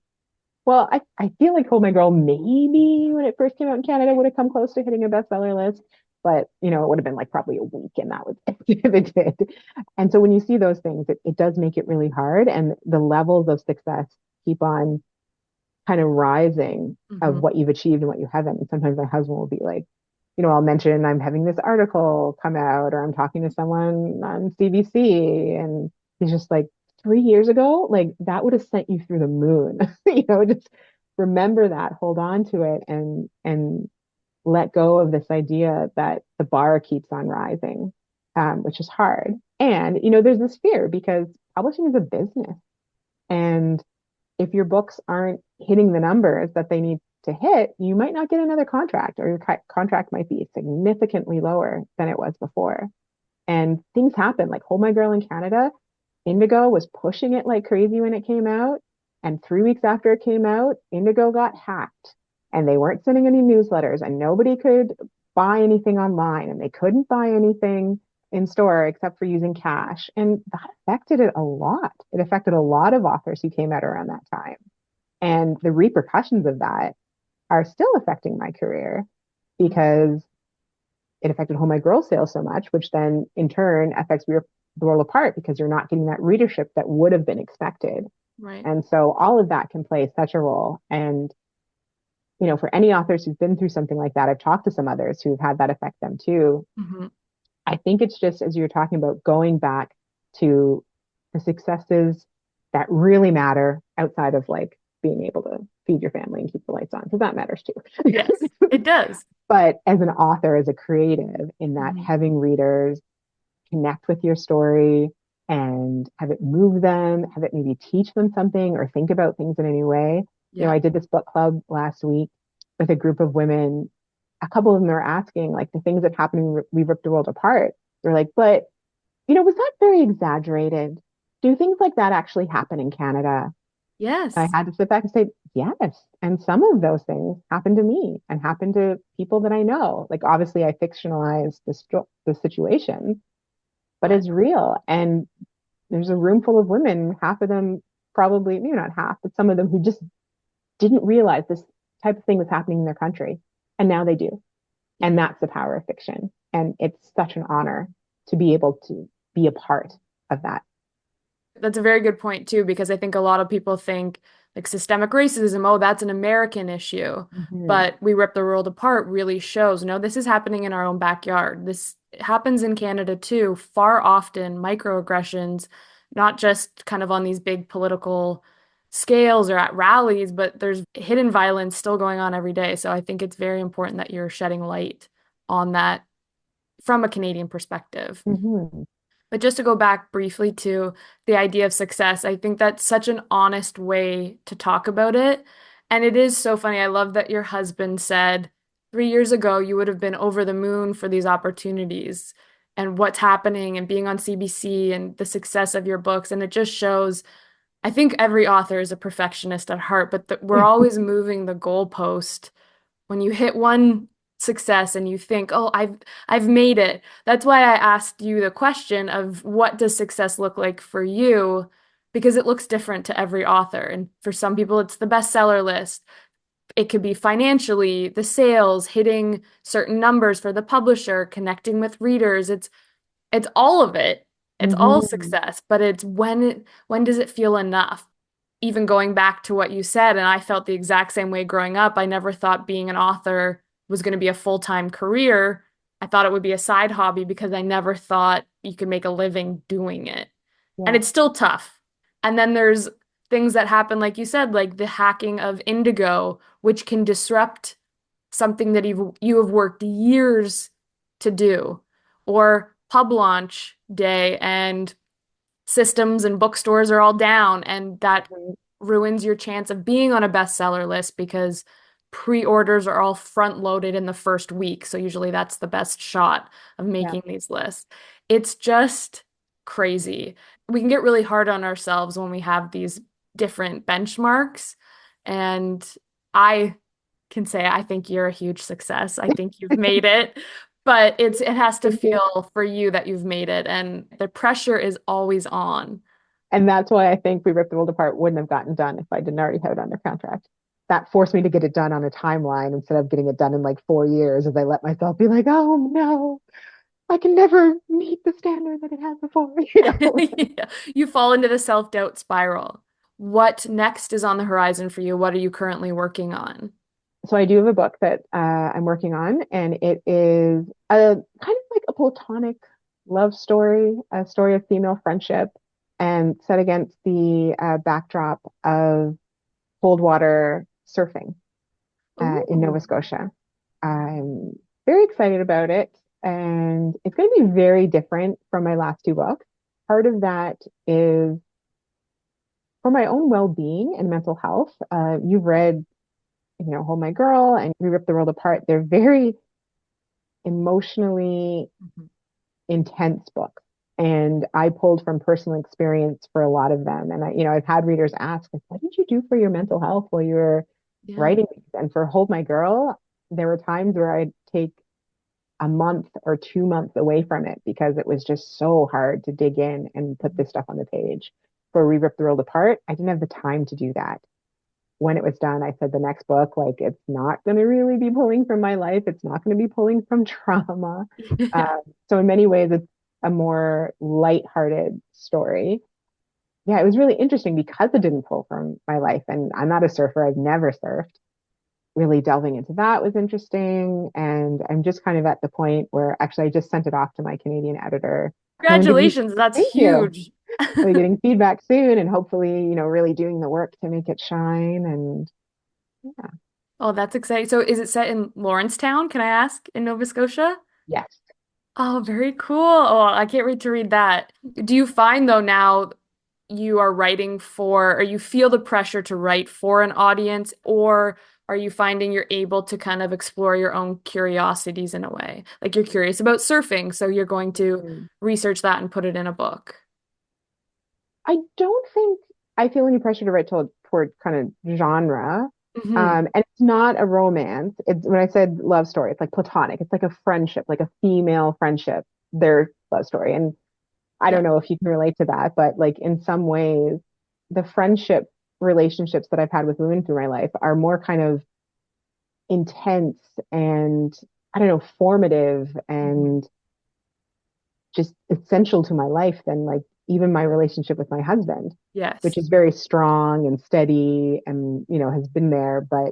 [SPEAKER 1] Well, I feel like Hold My Girl maybe when it first came out in Canada would have come close to hitting a bestseller list, but it would have been like probably a week, and that was if it did. And so when you see those things, it does make it really hard, and the levels of success keep on kind of rising of
[SPEAKER 2] Mhm.
[SPEAKER 1] what you've achieved and what you haven't. And sometimes my husband will be like, I'll mention I'm having this article come out or I'm talking to someone on CBC. And he's just like, 3 years ago, like that would have sent you through the moon. Just remember that, hold on to it and let go of this idea that the bar keeps on rising, which is hard. And, there's this fear because publishing is a business. And if your books aren't hitting the numbers that they need to hit, you might not get another contract, or your contract might be significantly lower than it was before. And things happen. Like Hold My Girl in Canada, Indigo was pushing it like crazy when it came out. And 3 weeks after it came out, Indigo got hacked and they weren't sending any newsletters and nobody could buy anything online and they couldn't buy anything in store except for using cash. And that affected it a lot. It affected a lot of authors who came out around that time. And the repercussions of that are still affecting my career because it affected Hold My Girl sales so much, which then in turn affects the World Apart because you're not getting that readership that would have been expected.
[SPEAKER 2] Right.
[SPEAKER 1] And so all of that can play such a role. And, for any authors who've been through something like that, I've talked to some others who've had that affect them too.
[SPEAKER 2] Mhm.
[SPEAKER 1] I think it's just as you're talking about going back to the successes that really matter outside of like being able to feed your family and keep the lights on, because that matters too.
[SPEAKER 2] Yes, it does.
[SPEAKER 1] But as an author, as a creative, in that
[SPEAKER 2] Mhm.
[SPEAKER 1] having readers connect with your story and have it move them, have it maybe teach them something or think about things in any way.
[SPEAKER 2] Yeah.
[SPEAKER 1] I did this book club last week with a group of women. A couple of them are asking, like, the things that happened when we ripped the world apart. They're like, but, was that very exaggerated? Do things like that actually happen in Canada? I
[SPEAKER 2] Yes.
[SPEAKER 1] had to sit back and say, yes. And some of those things happened to me and happened to people that I know. Like, obviously, I fictionalized the situation, but
[SPEAKER 2] Right.
[SPEAKER 1] it's real. And there's a room full of women, half of them probably, maybe not half, but some of them who just didn't realize this type of thing was happening in their country. And now they do.
[SPEAKER 2] Yeah.
[SPEAKER 1] And that's the power of fiction. And it's such an honor to be able to be a part of that.
[SPEAKER 2] That's a very good point too, because I think a lot of people think like systemic racism, oh, that's an American issue.
[SPEAKER 1] Hmm.
[SPEAKER 2] But We Rip the World Apart really shows, no, this is happening in our own backyard. This happens in Canada too, far often, microaggressions, not just kind of on these big political scales or at rallies, but there's hidden violence still going on every day. So I think it's very important that you're shedding light on that from a Canadian perspective.
[SPEAKER 1] Hmm.
[SPEAKER 2] But just to go back briefly to the idea of success, I think that's such an honest way to talk about it. And it is so funny. I love that your husband said 3 years ago you would have been over the moon for these opportunities and what's happening and being on CBC and the success of your books. And it just shows, I think every author is a perfectionist at heart, but we're always moving the goalpost when you hit one success and you think, "Oh, I've made it." That's why I asked you the question of what does success look like for you? Because it looks different to every author. And for some people, it's the bestseller list. It could be financially, the sales, hitting certain numbers for the publisher, connecting with readers. It's all of it. It's all
[SPEAKER 1] Hmm.
[SPEAKER 2] success, but it's when does it feel enough? Even going back to what you said, and I felt the exact same way growing up. I never thought being an author was going to be a full-time career. I thought it would be a side hobby because I never thought you could make a living doing it. And
[SPEAKER 1] Yeah.
[SPEAKER 2] it's still tough. And then there's things that happen, like you said, like the hacking of Indigo, which can disrupt something that you have worked years to do, or pub launch day and systems and bookstores are all down, and that
[SPEAKER 1] Mhm.
[SPEAKER 2] ruins your chance of being on a bestseller list because pre-orders are all front loaded in the first week. So usually that's the best shot of
[SPEAKER 1] Yeah.
[SPEAKER 2] making these lists. It's just crazy. We can get really hard on ourselves when we have these different benchmarks. And I can say I think you're a huge success. I think you've made it. But it has to
[SPEAKER 1] Thank you.
[SPEAKER 2] feel for you that you've made it, and the pressure is always on.
[SPEAKER 1] And that's why I think We Ripped the World Apart wouldn't have gotten done if I didn't already have it under contract. That forced me to get it done on a timeline instead of getting it done in like 4 years as I let myself be like, oh no, I can never meet the standard that it had before, you know?
[SPEAKER 2] Yeah. You fall into the self-doubt spiral. What next is on the horizon for you? What are you currently working on?
[SPEAKER 1] So I do have a book that I'm working on, and it is a kind of like a platonic love story, a story of female friendship, and set against the backdrop of cold water surfing in Nova
[SPEAKER 2] Ooh.
[SPEAKER 1] Scotia. I'm very excited about it, and it's going to be very different from my last two books. Part of that is for my own well-being and mental health. You've read, Hold My Girl and We Rip the World Apart. They're very emotionally
[SPEAKER 2] Mhm.
[SPEAKER 1] intense books. And I pulled from personal experience for a lot of them. And I've had readers ask, like, what did you do for your mental health while you were
[SPEAKER 2] Yeah.
[SPEAKER 1] writing these? And for Hold My Girl, there were times where I'd take a month or 2 months away from it because it was just so hard to dig in and put this stuff on the page. For We Rip the World Apart, I didn't have the time to do that. When it was done, I said the next book, like, it's not going to really be pulling from my life. It's not going to be pulling from trauma.
[SPEAKER 2] Yeah.
[SPEAKER 1] So in many ways, it's a more lighthearted story. Yeah, it was really interesting because it didn't pull from my life. And I'm not a surfer. I've never surfed. Really delving into that was interesting. And I'm just kind of at the point where actually I just sent it off to my Canadian editor. I'm going to be,
[SPEAKER 2] Congratulations. That's
[SPEAKER 1] thank you.
[SPEAKER 2] huge.
[SPEAKER 1] I'll be getting feedback soon and hopefully, really doing the work to make it shine. And yeah,
[SPEAKER 2] Oh, that's exciting. So is it set in Lawrencetown, can I ask, in Nova Scotia?
[SPEAKER 1] yes.
[SPEAKER 2] Oh, very cool. Oh, I can't wait to read that. Do you find though now you are writing for, or you feel the pressure to write for an audience, or are you finding you're able to kind of explore your own curiosities in a way? Like you're curious about surfing, so you're going to
[SPEAKER 1] Mm.
[SPEAKER 2] research that and put it in a book.
[SPEAKER 1] I don't think I feel any pressure to write toward kind of genre.
[SPEAKER 2] Hmm.
[SPEAKER 1] And it's not a romance. It's when I said love story, it's like platonic. It's like a friendship, like a female friendship, their love story. And I
[SPEAKER 2] Yeah.
[SPEAKER 1] don't know if you can relate to that, but like in some ways, the friendship relationships that I've had with women through my life are more kind of intense and I don't know, formative
[SPEAKER 2] Mhm.
[SPEAKER 1] and just essential to my life than like even my relationship with my husband, which
[SPEAKER 2] Yes.
[SPEAKER 1] is very strong and steady and, has been there. But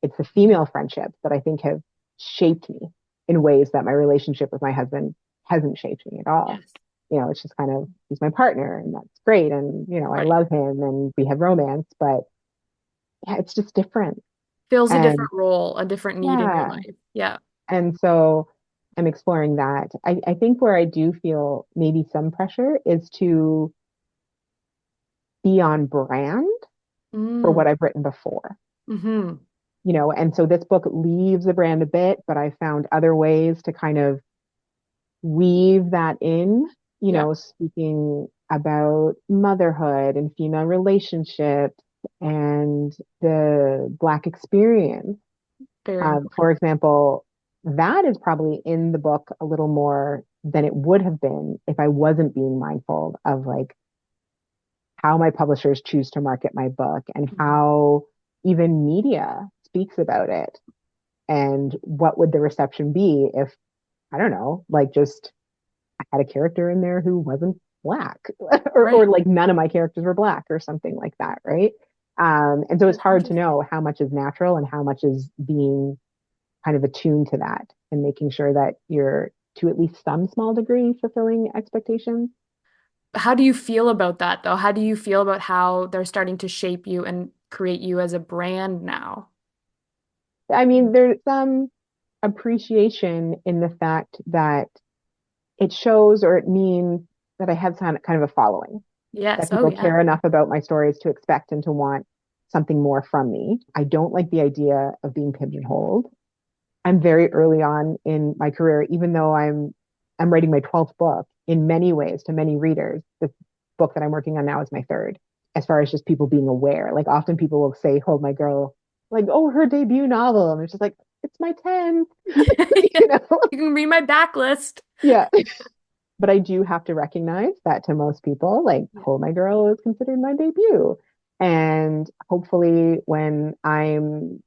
[SPEAKER 1] it's the female friendships that I think have shaped me in ways that my relationship with my husband hasn't shaped me at all.
[SPEAKER 2] Yes.
[SPEAKER 1] It's just kind of, he's my partner and that's great. And, I
[SPEAKER 2] Right.
[SPEAKER 1] love him and we have romance, but yeah, it's just different.
[SPEAKER 2] Fills a
[SPEAKER 1] And
[SPEAKER 2] different role, a different need in your
[SPEAKER 1] yeah.
[SPEAKER 2] life. Yeah.
[SPEAKER 1] And so I'm exploring that. I think where I do feel maybe some pressure is to be on brand for
[SPEAKER 2] Mm.
[SPEAKER 1] what I've written before.
[SPEAKER 2] Hmm.
[SPEAKER 1] And so this book leaves the brand a bit, but I found other ways to kind of weave that in,
[SPEAKER 2] Yeah.
[SPEAKER 1] speaking about motherhood and female relationships and the Black experience.
[SPEAKER 2] Very
[SPEAKER 1] For
[SPEAKER 2] important.
[SPEAKER 1] example, that is probably in the book a little more than it would have been if I wasn't being mindful of like how my publishers choose to market my book and
[SPEAKER 2] Mhm.
[SPEAKER 1] how even media speaks about it and what would the reception be if I don't know, like just I had a character in there who wasn't black or
[SPEAKER 2] Right.
[SPEAKER 1] like none of my characters were black or something like that, right? And so it's
[SPEAKER 2] That's
[SPEAKER 1] hard to
[SPEAKER 2] interesting.
[SPEAKER 1] know how much is natural and how much is being kind of attuned to that and making sure that you're to at least some small degree fulfilling expectations.
[SPEAKER 2] How do you feel about that, though? How do you feel about how they're starting to shape you and create you as a brand now?
[SPEAKER 1] I mean, there's some appreciation in the fact that it shows or it means that I have kind of a following,
[SPEAKER 2] Yes.
[SPEAKER 1] that
[SPEAKER 2] Oh,
[SPEAKER 1] people
[SPEAKER 2] yeah.
[SPEAKER 1] care enough about my stories to expect and to want something more from me. I don't like the idea of being pigeonholed. I'm very early on in my career, even though I'm writing my 12th book in many ways to many readers. The book that I'm working on now is my third, as far as just people being aware. Like often people will say, Hold My Girl, like, oh, her debut novel. And it's just like, it's my 10th,
[SPEAKER 2] Yeah.
[SPEAKER 1] you know?
[SPEAKER 2] You can read my backlist.
[SPEAKER 1] Yeah. But I do have to recognize that to most people, like
[SPEAKER 2] Yeah.
[SPEAKER 1] Hold My Girl is considered my debut. And hopefully when I'm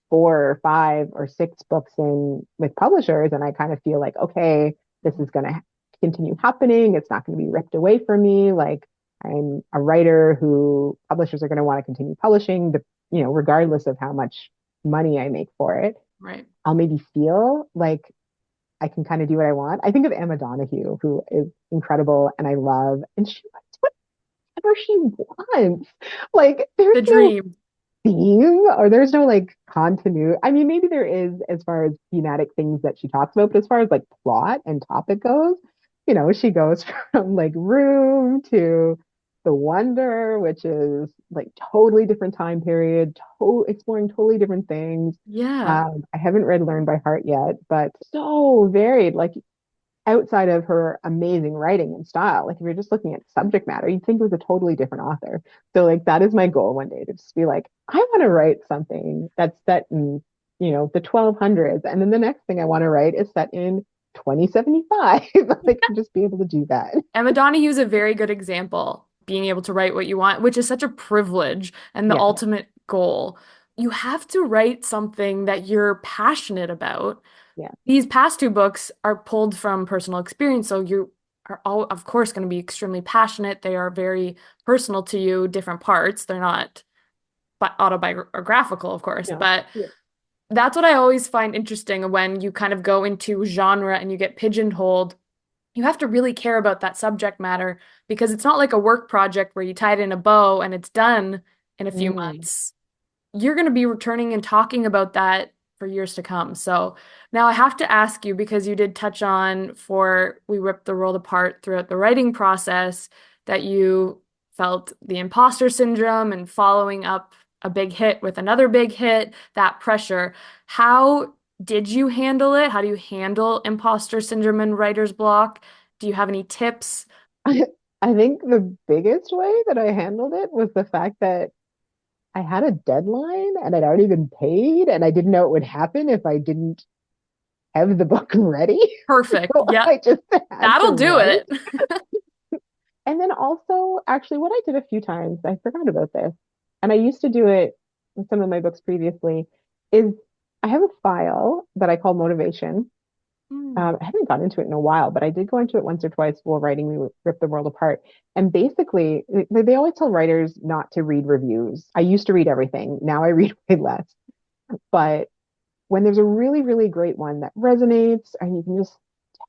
[SPEAKER 1] 4 or 5 or 6 books in with publishers and I kind of feel like, okay, this is going to continue happening. It's not going to be ripped away from me. Like I'm a writer who publishers are going to want to continue publishing, regardless of how much money I make for it.
[SPEAKER 2] Right.
[SPEAKER 1] I'll maybe feel like I can kind of do what I want. I think of Emma Donahue, who is incredible and I love, and she writes whatever she wants. Like there's
[SPEAKER 2] The
[SPEAKER 1] no
[SPEAKER 2] dream.
[SPEAKER 1] theme or there's no like continuity. I mean, maybe there is as far as thematic things that she talks about, but as far as like plot and topic goes, she goes from like Room to The Wonder, which is like totally different time period, exploring totally different things.
[SPEAKER 2] Yeah.
[SPEAKER 1] I haven't read Learn by Heart yet, but so varied. Like outside of her amazing writing and style, like if you're just looking at subject matter, you'd think it was a totally different author. So like that is my goal one day to just be like, I want to write something that's set in, the 1200s. And then the next thing I want to write is set in 2075. Like just be able to do that.
[SPEAKER 2] Emma Donahue is a very good example, being able to write what you want, which is such a privilege and the
[SPEAKER 1] Yeah.
[SPEAKER 2] ultimate goal. You have to write something that you're passionate about.
[SPEAKER 1] Yeah.
[SPEAKER 2] These past two books are pulled from personal experience, so you are all, of course, going to be extremely passionate. They are very personal to you, different parts. They're not autobiographical, of course,
[SPEAKER 1] No.
[SPEAKER 2] but
[SPEAKER 1] Yeah.
[SPEAKER 2] that's what I always find interesting when you kind of go into genre and you get pigeonholed. You have to really care about that subject matter because it's not like a work project where you tie it in a bow and it's done in a few
[SPEAKER 1] Mm.
[SPEAKER 2] months. You're going to be returning and talking about that for years to come. So now I have to ask you because you did touch on for We Ripped the World Apart throughout the writing process that you felt the imposter syndrome and following up a big hit with another big hit, that pressure. How did you handle it? How do you handle imposter syndrome and writer's block? Do you have any tips?
[SPEAKER 1] I think the biggest way that I handled it was the fact that I had a deadline and I'd already been paid and I didn't know it would happen if I didn't have the book ready.
[SPEAKER 2] Perfect.
[SPEAKER 1] So
[SPEAKER 2] Yep.
[SPEAKER 1] I just had to
[SPEAKER 2] That'll do
[SPEAKER 1] write.
[SPEAKER 2] it.
[SPEAKER 1] And then also, actually, what I did a few times, I forgot about this, and I used to do it in some of my books previously, is I have a file that I call motivation.
[SPEAKER 2] Mm.
[SPEAKER 1] I haven't gone into it in a while, but I did go into it once or twice while writing We Rip the World Apart. And basically, they always tell writers not to read reviews. I used to read everything. Now I read way less. But when there's a really, really great one that resonates, and you can just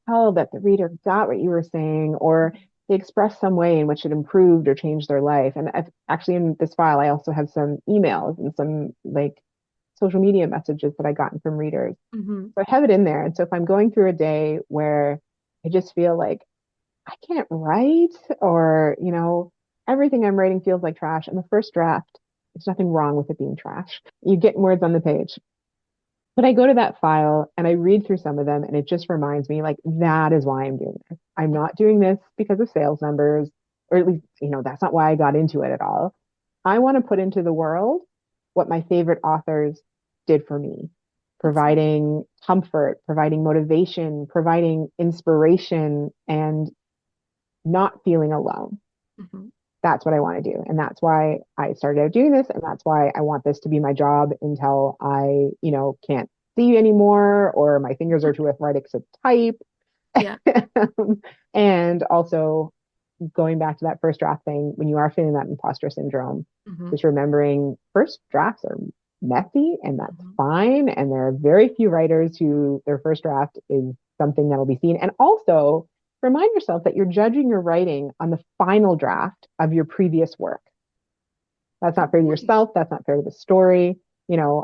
[SPEAKER 1] tell that the reader got what you were saying, or they expressed some way in which it improved or changed their life. And I've, actually, in this file, I also have some emails and some like social media messages that I gotten from readers.
[SPEAKER 2] Hmm.
[SPEAKER 1] So I have it in there. And so if I'm going through a day where I just feel like I can't write, or, everything I'm writing feels like trash, and the first draft, there's nothing wrong with it being trash. You get words on the page. But I go to that file and I read through some of them, and it just reminds me, like, that is why I'm doing this. I'm not doing this because of sales numbers, or at least, that's not why I got into it at all. I want to put into the world what my favorite authors did for me,
[SPEAKER 2] That's
[SPEAKER 1] providing comfort, providing motivation, providing inspiration, and not feeling alone.
[SPEAKER 2] mhm.
[SPEAKER 1] That's what I want to do. And that's why I started out doing this. And that's why I want this to be my job until I, can't see anymore, or my fingers are too arthritic to type.
[SPEAKER 2] Yeah.
[SPEAKER 1] And also going back to that first draft thing, when you are feeling that imposter syndrome,
[SPEAKER 2] Hmm.
[SPEAKER 1] just remembering first drafts are messy, and that's
[SPEAKER 2] Hmm.
[SPEAKER 1] fine. And there are very few writers who their first draft is something that'll be seen. And also remind yourself that you're judging your writing on the final draft of your previous work. That's not
[SPEAKER 2] Good
[SPEAKER 1] fair to
[SPEAKER 2] point.
[SPEAKER 1] yourself. That's not fair to the story.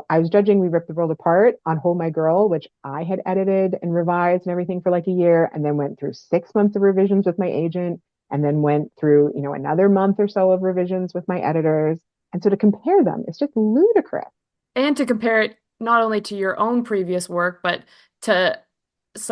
[SPEAKER 1] I was judging We Ripped the World Apart on Hold My Girl, which I had edited and revised and everything for like a year, and then went through 6 months of revisions with my agent, and then went through, another month or so of revisions with my editors. And so to compare them, it's just ludicrous.
[SPEAKER 2] And to compare it not only to your own previous work, but to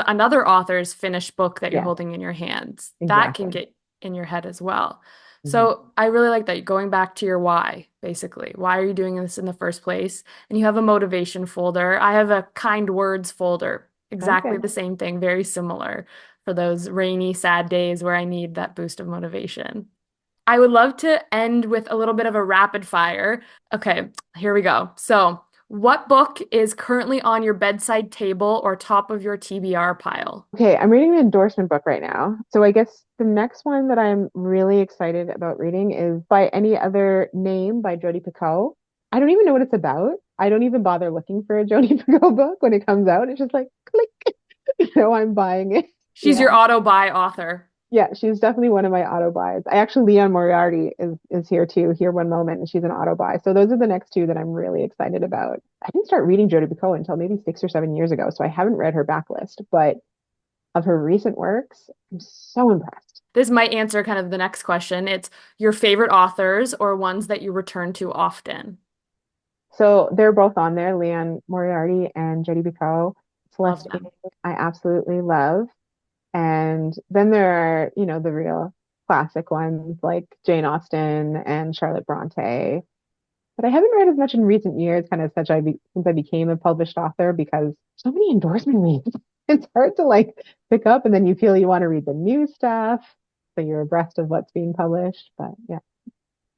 [SPEAKER 2] another author's finished book that you're
[SPEAKER 1] Yes,
[SPEAKER 2] holding in your hands. That can
[SPEAKER 1] exactly.
[SPEAKER 2] get in your head as well.
[SPEAKER 1] Mhm.
[SPEAKER 2] So I really like that. Going back to your why, basically. Why are you doing this in the first place? And you have a motivation folder. I have a kind words folder. Exactly
[SPEAKER 1] Okay.
[SPEAKER 2] the same thing, very similar for those rainy, sad days where I need that boost of motivation. I would love to end with a little bit of a rapid fire. Okay, here we go. So, what book is currently on your bedside table or top of your TBR pile?
[SPEAKER 1] Okay, I'm reading an endorsement book right now. So I guess the next one that I'm really excited about reading is By Any Other Name by Jodi Picoult. I don't even know what it's about. I don't even bother looking for a Jodi Picoult book when it comes out. It's just like click, I'm buying it.
[SPEAKER 2] She's your
[SPEAKER 1] Yeah.
[SPEAKER 2] auto buy author.
[SPEAKER 1] Yeah, she's definitely one of my auto buys. I actually Leon Moriarty is here too, here one moment, and she's an auto buy. So those are the next two that I'm really excited about. I didn't start reading Jodi Picoult until maybe 6 or 7 years ago, so I haven't read her backlist, but of her recent works, I'm so impressed.
[SPEAKER 2] This might answer kind of the next question. It's your favorite authors or ones that you return to often.
[SPEAKER 1] So they're both on there, Leon Moriarty and Jodi Picoult.
[SPEAKER 2] Love
[SPEAKER 1] Celeste Ng,
[SPEAKER 2] them.
[SPEAKER 1] I absolutely love. And then there are, the real classic ones like Jane Austen and Charlotte Bronte. But I haven't read as much in recent years, kind of since I became a published author, because so many endorsement reads. It's hard to like pick up, and then you feel you want to read the new stuff, so you're abreast of what's being published. But yeah,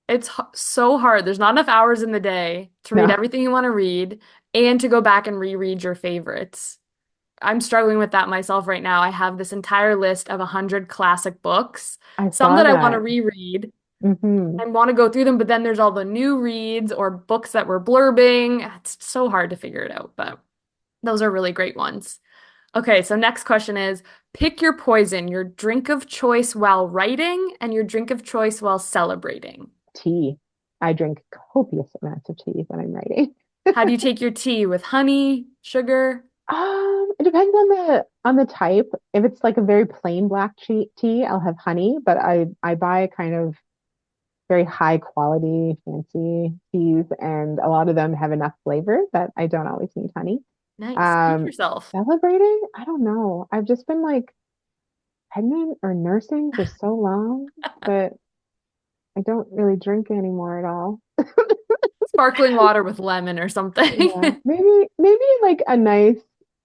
[SPEAKER 2] It's so hard. There's not enough hours in the day to read
[SPEAKER 1] no,
[SPEAKER 2] everything you want to read and to go back and reread your favorites. I'm struggling with that myself right now. I have this entire list of 100 classic books,
[SPEAKER 1] I
[SPEAKER 2] some
[SPEAKER 1] saw
[SPEAKER 2] that I want to
[SPEAKER 1] that.
[SPEAKER 2] reread
[SPEAKER 1] Hmm.
[SPEAKER 2] and want to go through them, but then there's all the new reads or books that were blurbing. It's so hard to figure it out, but those are really great ones. Okay, so next question is pick your poison, your drink of choice while writing and your drink of choice while celebrating.
[SPEAKER 1] Tea. I drink copious amounts of tea when I'm writing.
[SPEAKER 2] How do you take your tea? With honey, sugar?
[SPEAKER 1] It depends on the type. If it's like a very plain black tea, I'll have honey, but I buy kind of very high quality, fancy teas, and a lot of them have enough flavor that I don't always need honey.
[SPEAKER 2] Nice. Treat
[SPEAKER 1] Um,
[SPEAKER 2] yourself.
[SPEAKER 1] Celebrating? I don't know. I've just been like pregnant or nursing for so long that I don't really drink anymore at all.
[SPEAKER 2] Sparkling water with lemon or
[SPEAKER 1] Yeah,
[SPEAKER 2] something.
[SPEAKER 1] maybe like a nice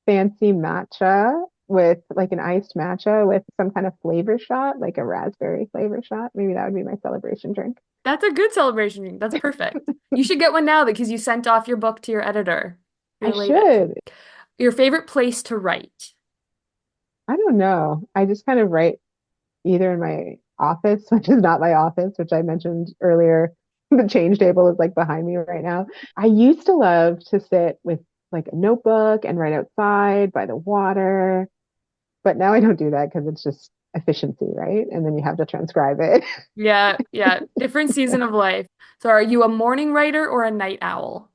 [SPEAKER 1] fancy matcha with like an iced matcha with some kind of flavor shot, like a raspberry flavor shot. Maybe that would be my celebration drink.
[SPEAKER 2] That's a good celebration drink. That's perfect. You should get one now because you sent off your book to your editor,
[SPEAKER 1] I
[SPEAKER 2] your latest.
[SPEAKER 1] should.
[SPEAKER 2] Your favorite place to write.
[SPEAKER 1] I don't know. I just kind of write either in my office, which is not my office, which I mentioned earlier. The change table is like behind me right now. I used to love to sit with like a notebook and write outside by the water, but now I don't do that because it's just efficiency, right? And then you have to transcribe it.
[SPEAKER 2] Yeah, yeah. Different season of life. So are you a morning writer or a night owl?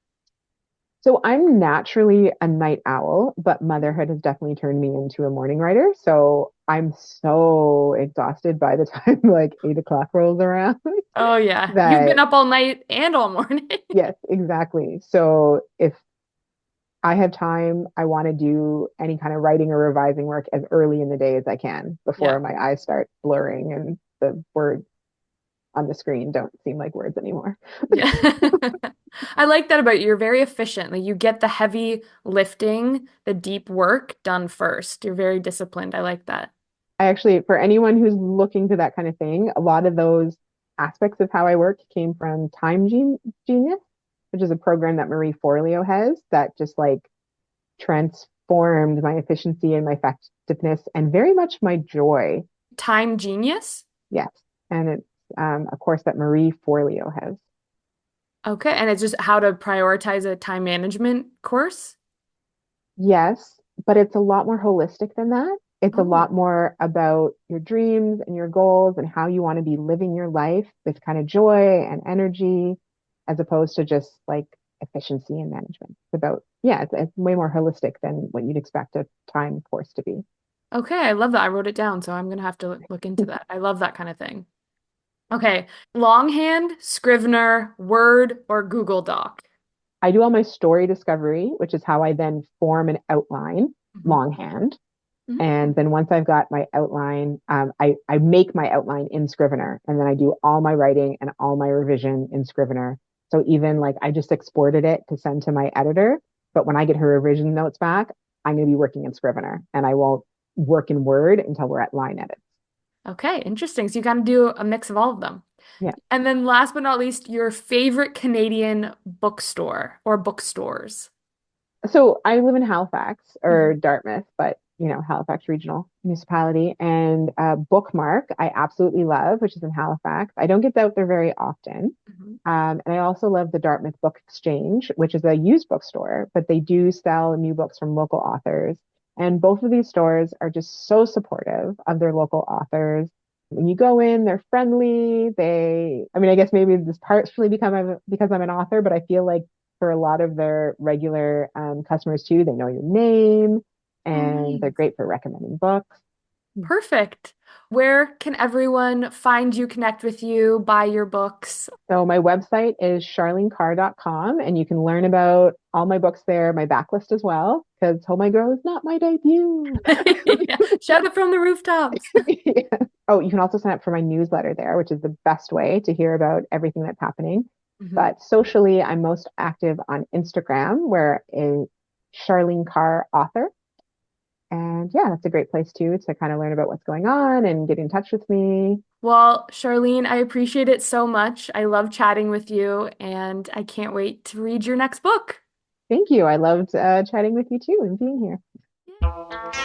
[SPEAKER 1] So I'm naturally a night owl, but motherhood has definitely turned me into a morning writer. So I'm so exhausted by the time like 8 o'clock rolls around
[SPEAKER 2] Oh yeah. You've been
[SPEAKER 1] that
[SPEAKER 2] up all night and all morning.
[SPEAKER 1] yes, exactly. So if I have time, I want to do any kind of writing or revising work as early in the day as I can
[SPEAKER 2] Yeah.
[SPEAKER 1] before my eyes start blurring and the words on the screen don't seem like words anymore.
[SPEAKER 2] Yeah. I like that about you. You're very efficient. Like you get the heavy lifting, the deep work done first. You're very disciplined. I like that.
[SPEAKER 1] I actually, for anyone who's looking to that kind of thing, a lot of those aspects of how I work came from Genius, which is a program that Marie Forleo has that just like transformed my efficiency and my effectiveness and very much my joy.
[SPEAKER 2] Time genius.
[SPEAKER 1] Yes. And it's a course that Marie Forleo has.
[SPEAKER 2] Okay. And it's just how to prioritize a time management course.
[SPEAKER 1] Yes, but it's a lot more holistic than that. It's a
[SPEAKER 2] Oh,
[SPEAKER 1] lot more about your dreams and your goals and how you want to be living your life with kind of joy and energy, as opposed to just like efficiency and management. It's about, yeah, it's way more holistic than what you'd expect a time course to be.
[SPEAKER 2] okay. I love that. I wrote it down, so I'm gonna have to look into that. I love that kind of thing. Okay. Longhand, Scrivener, Word, or Google Doc.
[SPEAKER 1] I do all my story discovery, which is how I then form an outline
[SPEAKER 2] Mhm.
[SPEAKER 1] longhand.
[SPEAKER 2] Mhm.
[SPEAKER 1] And then once I've got my outline, I make my outline in Scrivener, and then I do all my writing and all my revision in Scrivener. So even like I just exported it to send to my editor, but when I get her revision notes back, I'm going to be working in Scrivener, and I won't work in Word until we're at line edits.
[SPEAKER 2] Okay, interesting. So you kind of do a mix of all of them.
[SPEAKER 1] Yeah.
[SPEAKER 2] And then last but not least, your favorite Canadian bookstore or bookstores.
[SPEAKER 1] So I live in Halifax or
[SPEAKER 2] Mhm.
[SPEAKER 1] Dartmouth, but Halifax Regional Municipality, and Bookmark I absolutely love, which is in Halifax. I don't get out there very often.
[SPEAKER 2] Mhm.
[SPEAKER 1] And I also love the Dartmouth Book Exchange, which is a used bookstore, but they do sell new books from local authors. And both of these stores are just so supportive of their local authors. When you go in, they're friendly. I mean, I guess maybe this partially because I'm an author, but I feel like for a lot of their regular customers too, they know your name
[SPEAKER 2] Oh,
[SPEAKER 1] and they're
[SPEAKER 2] nice.
[SPEAKER 1] great for recommending books.
[SPEAKER 2] Perfect. Where can everyone find you, connect with you, buy your books?
[SPEAKER 1] So my website is charlenecarr.com and you can learn about all my books there, my backlist as well, because Oh My Girl is not my debut.
[SPEAKER 2] Yeah. Shout it from the rooftops.
[SPEAKER 1] Yeah. Oh, you can also sign up for my newsletter there, which is the best way to hear about everything that's happening.
[SPEAKER 2] Mhm.
[SPEAKER 1] But socially, I'm most active on Instagram, where is Charlene Carr author. And yeah, that's a great place too to kind of learn about what's going on and get in touch with me.
[SPEAKER 2] Well, Charlene, I appreciate it so much. I love chatting with you, and I can't wait to read your next book.
[SPEAKER 1] Thank you. I loved chatting with you too and being here.